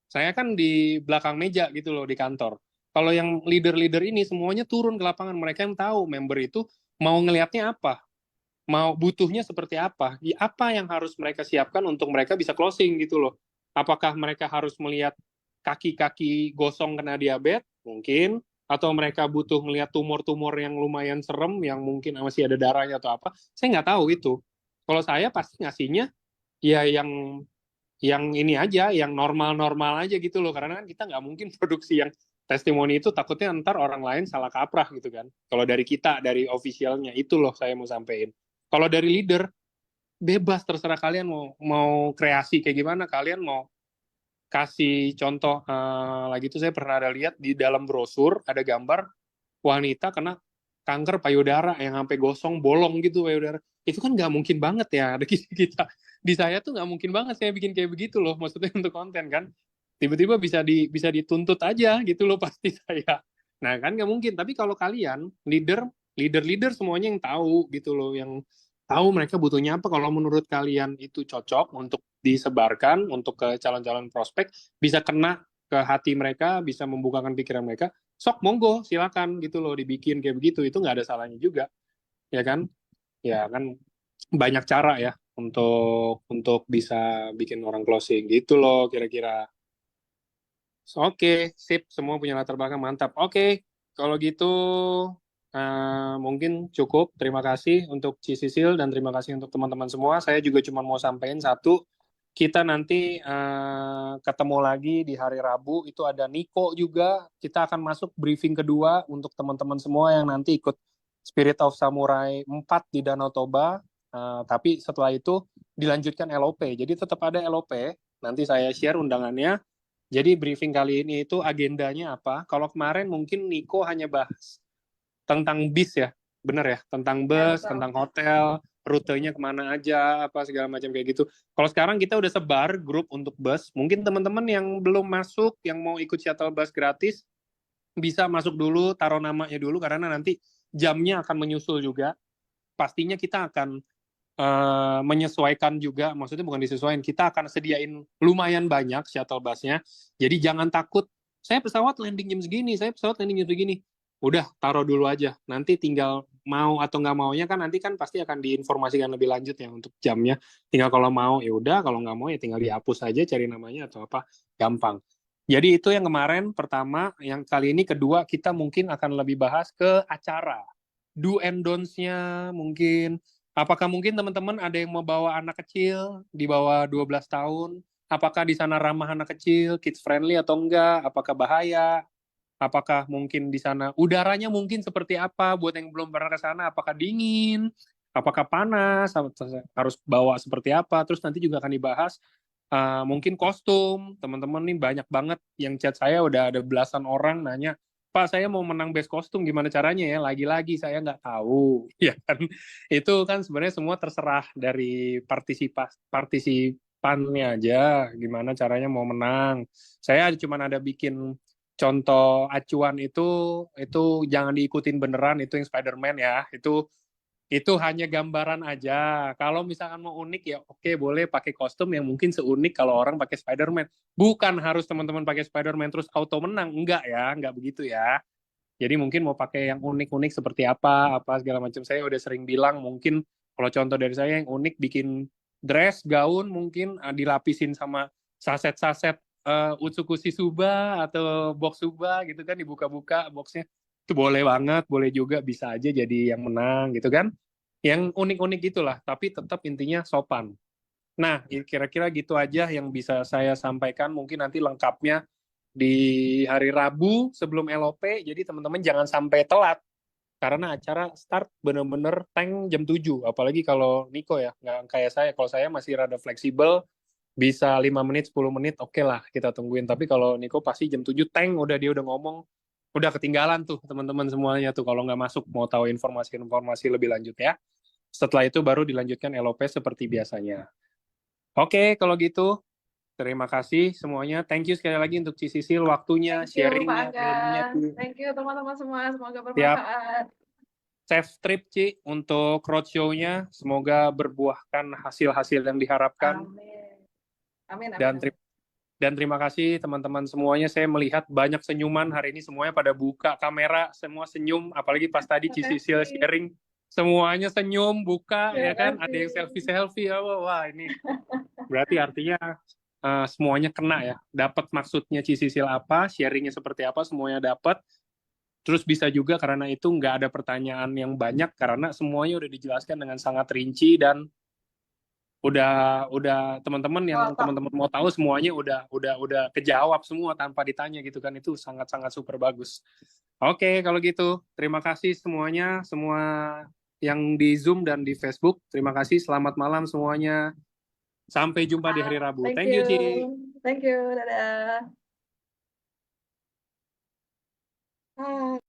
Saya kan di belakang meja gitu loh di kantor. Kalau yang leader-leader ini semuanya turun ke lapangan. Mereka yang tahu member itu mau ngelihatnya apa, mau butuhnya seperti apa, apa yang harus mereka siapkan untuk mereka bisa closing gitu loh. Apakah mereka harus melihat kaki-kaki gosong kena diabetes? Mungkin. Atau mereka butuh melihat tumor-tumor yang lumayan serem, yang mungkin masih ada darahnya atau apa. Saya nggak tahu itu. Kalau saya pasti ngasihnya ya yang ini aja, yang normal-normal aja gitu loh. Karena kan kita nggak mungkin produksi yang testimoni itu, takutnya ntar orang lain salah kaprah gitu kan. Kalau dari kita, dari officialnya, itu loh saya mau sampein. Kalau dari leader, bebas terserah kalian mau mau kreasi kayak gimana, kalian mau kasih contoh lagi tuh saya pernah ada lihat di dalam brosur ada gambar wanita kena kanker payudara yang sampai gosong bolong gitu payudara. Itu kan nggak mungkin banget ya ada kita di saya tuh nggak mungkin banget saya bikin kayak begitu loh, maksudnya untuk konten kan tiba-tiba bisa dituntut aja gitu loh pasti saya. Nah kan nggak mungkin, tapi kalau kalian leader semuanya yang tahu gitu loh, yang tahu mereka butuhnya apa, kalau menurut kalian itu cocok untuk disebarkan untuk ke calon-calon prospek, bisa kena ke hati mereka, bisa membukakan pikiran mereka, sok monggo silakan gitu loh dibikin kayak begitu, itu nggak ada salahnya juga ya kan banyak cara ya untuk bisa bikin orang closing gitu loh kira-kira. Oke, sip, semua punya latar belakang mantap. Oke, kalau gitu mungkin cukup. Terima kasih untuk Cisisil dan terima kasih untuk teman-teman semua. Saya juga cuma mau sampaikan satu, kita nanti ketemu lagi di hari Rabu, itu ada Niko juga. Kita akan masuk briefing kedua untuk teman-teman semua yang nanti ikut Spirit of Samurai 4 di Danau Toba. Tapi setelah itu dilanjutkan LOP. Jadi tetap ada LOP. Nanti saya share undangannya. Jadi briefing kali ini itu agendanya apa? Kalau kemarin mungkin Niko hanya bahas tentang bis ya, bener ya, tentang Ya, bus, betul. tentang hotel, rutenya kemana aja, apa segala macam kayak gitu. Kalau sekarang kita udah sebar grup untuk bus, mungkin teman-teman yang belum masuk, yang mau ikut shuttle bus gratis, bisa masuk dulu, taruh namanya dulu, karena nanti jamnya akan menyusul juga. Pastinya kita akan menyesuaikan juga, maksudnya bukan disesuaikan, kita akan sediain lumayan banyak shuttle busnya, jadi jangan takut, saya pesawat landing jam segini, saya pesawat landing jam segini, udah taruh dulu aja, nanti tinggal mau atau nggak maunya kan nanti kan pasti akan diinformasikan lebih lanjut ya untuk jamnya, tinggal kalau mau ya udah, kalau nggak mau ya tinggal dihapus aja cari namanya atau apa, gampang. Jadi itu yang kemarin pertama, yang kali ini kedua kita mungkin akan lebih bahas ke acara, do and don'ts-nya mungkin. Apakah mungkin teman-teman ada yang mau bawa anak kecil di bawah 12 tahun? Apakah di sana ramah anak kecil, kids friendly atau enggak? Apakah bahaya? Apakah mungkin di sana udaranya mungkin seperti apa buat yang belum pernah ke sana? Apakah dingin? Apakah panas? Harus bawa seperti apa? Terus nanti juga akan dibahas mungkin kostum. Teman-teman nih banyak banget yang chat saya, udah ada belasan orang nanya, Pak, saya mau menang best kostum, gimana caranya ya? Lagi-lagi saya nggak tahu, ya kan? Itu kan sebenarnya semua terserah dari partisipannya aja, gimana caranya mau menang. Saya cuma ada bikin contoh acuan itu jangan diikutin beneran, itu yang Spider-Man ya. Itu hanya gambaran aja. Kalau misalkan mau unik ya oke, boleh pakai kostum yang mungkin seunik kalau orang pakai Spider-Man. Bukan harus teman-teman pakai Spider-Man terus auto menang, enggak ya, enggak begitu ya. Jadi mungkin mau pakai yang unik-unik seperti apa segala macam. Saya udah sering bilang mungkin kalau contoh dari saya yang unik bikin dress, gaun mungkin dilapisin sama saset-saset Utsukushi Suba atau box Suba gitu kan, dibuka-buka boxnya. Itu boleh banget, boleh juga, bisa aja jadi yang menang gitu kan. Yang unik-unik gitulah, tapi tetap intinya sopan. Nah, kira-kira gitu aja yang bisa saya sampaikan. Mungkin nanti lengkapnya di hari Rabu sebelum LOP, jadi teman-teman jangan sampai telat. Karena acara start bener-bener tank jam 7. Apalagi kalau Niko ya, nggak kayak saya. Kalau saya masih rada fleksibel, bisa 5 menit, 10 menit, oke lah kita tungguin. Tapi kalau Niko pasti jam 7 tank, udah dia udah ngomong, udah ketinggalan tuh teman-teman semuanya tuh kalau nggak masuk mau tahu informasi-informasi lebih lanjut ya. Setelah itu baru dilanjutkan LOP seperti biasanya. Oke, kalau gitu terima kasih semuanya. Thank you sekali lagi untuk Cicisil waktunya, Thank you, Pak sharingnya, Angga. ilmunya. Thank you, teman-teman semua. Semoga Siap. bermanfaat. Safe trip, Ci, untuk roadshow-nya. Semoga berbuahkan hasil-hasil yang diharapkan. Amin. Amin, amin, Dan, amin. dan terima kasih teman-teman semuanya. Saya melihat banyak senyuman hari ini. Semuanya pada buka kamera, semua senyum. Apalagi pas tadi Terima Cicisil kasih. sharing, semuanya senyum, buka, Terima ya kan? Ada kasih. yang selfie-selfie. Wah, ini berarti artinya semuanya kena ya. Dapat maksudnya Cicisil apa, sharingnya seperti apa, semuanya dapat. Terus bisa juga karena itu nggak ada pertanyaan yang banyak karena semuanya udah dijelaskan dengan sangat rinci dan udah teman-teman yang Wow, Pak. teman-teman mau tahu semuanya udah kejawab semua tanpa ditanya gitu kan, itu sangat-sangat super bagus. Oke, kalau gitu terima kasih semuanya, semua yang di Zoom dan di Facebook. Terima kasih, selamat malam semuanya. Sampai jumpa di hari Rabu. Thank Thank you. you, Ci. Thank you. Dadah. Ah.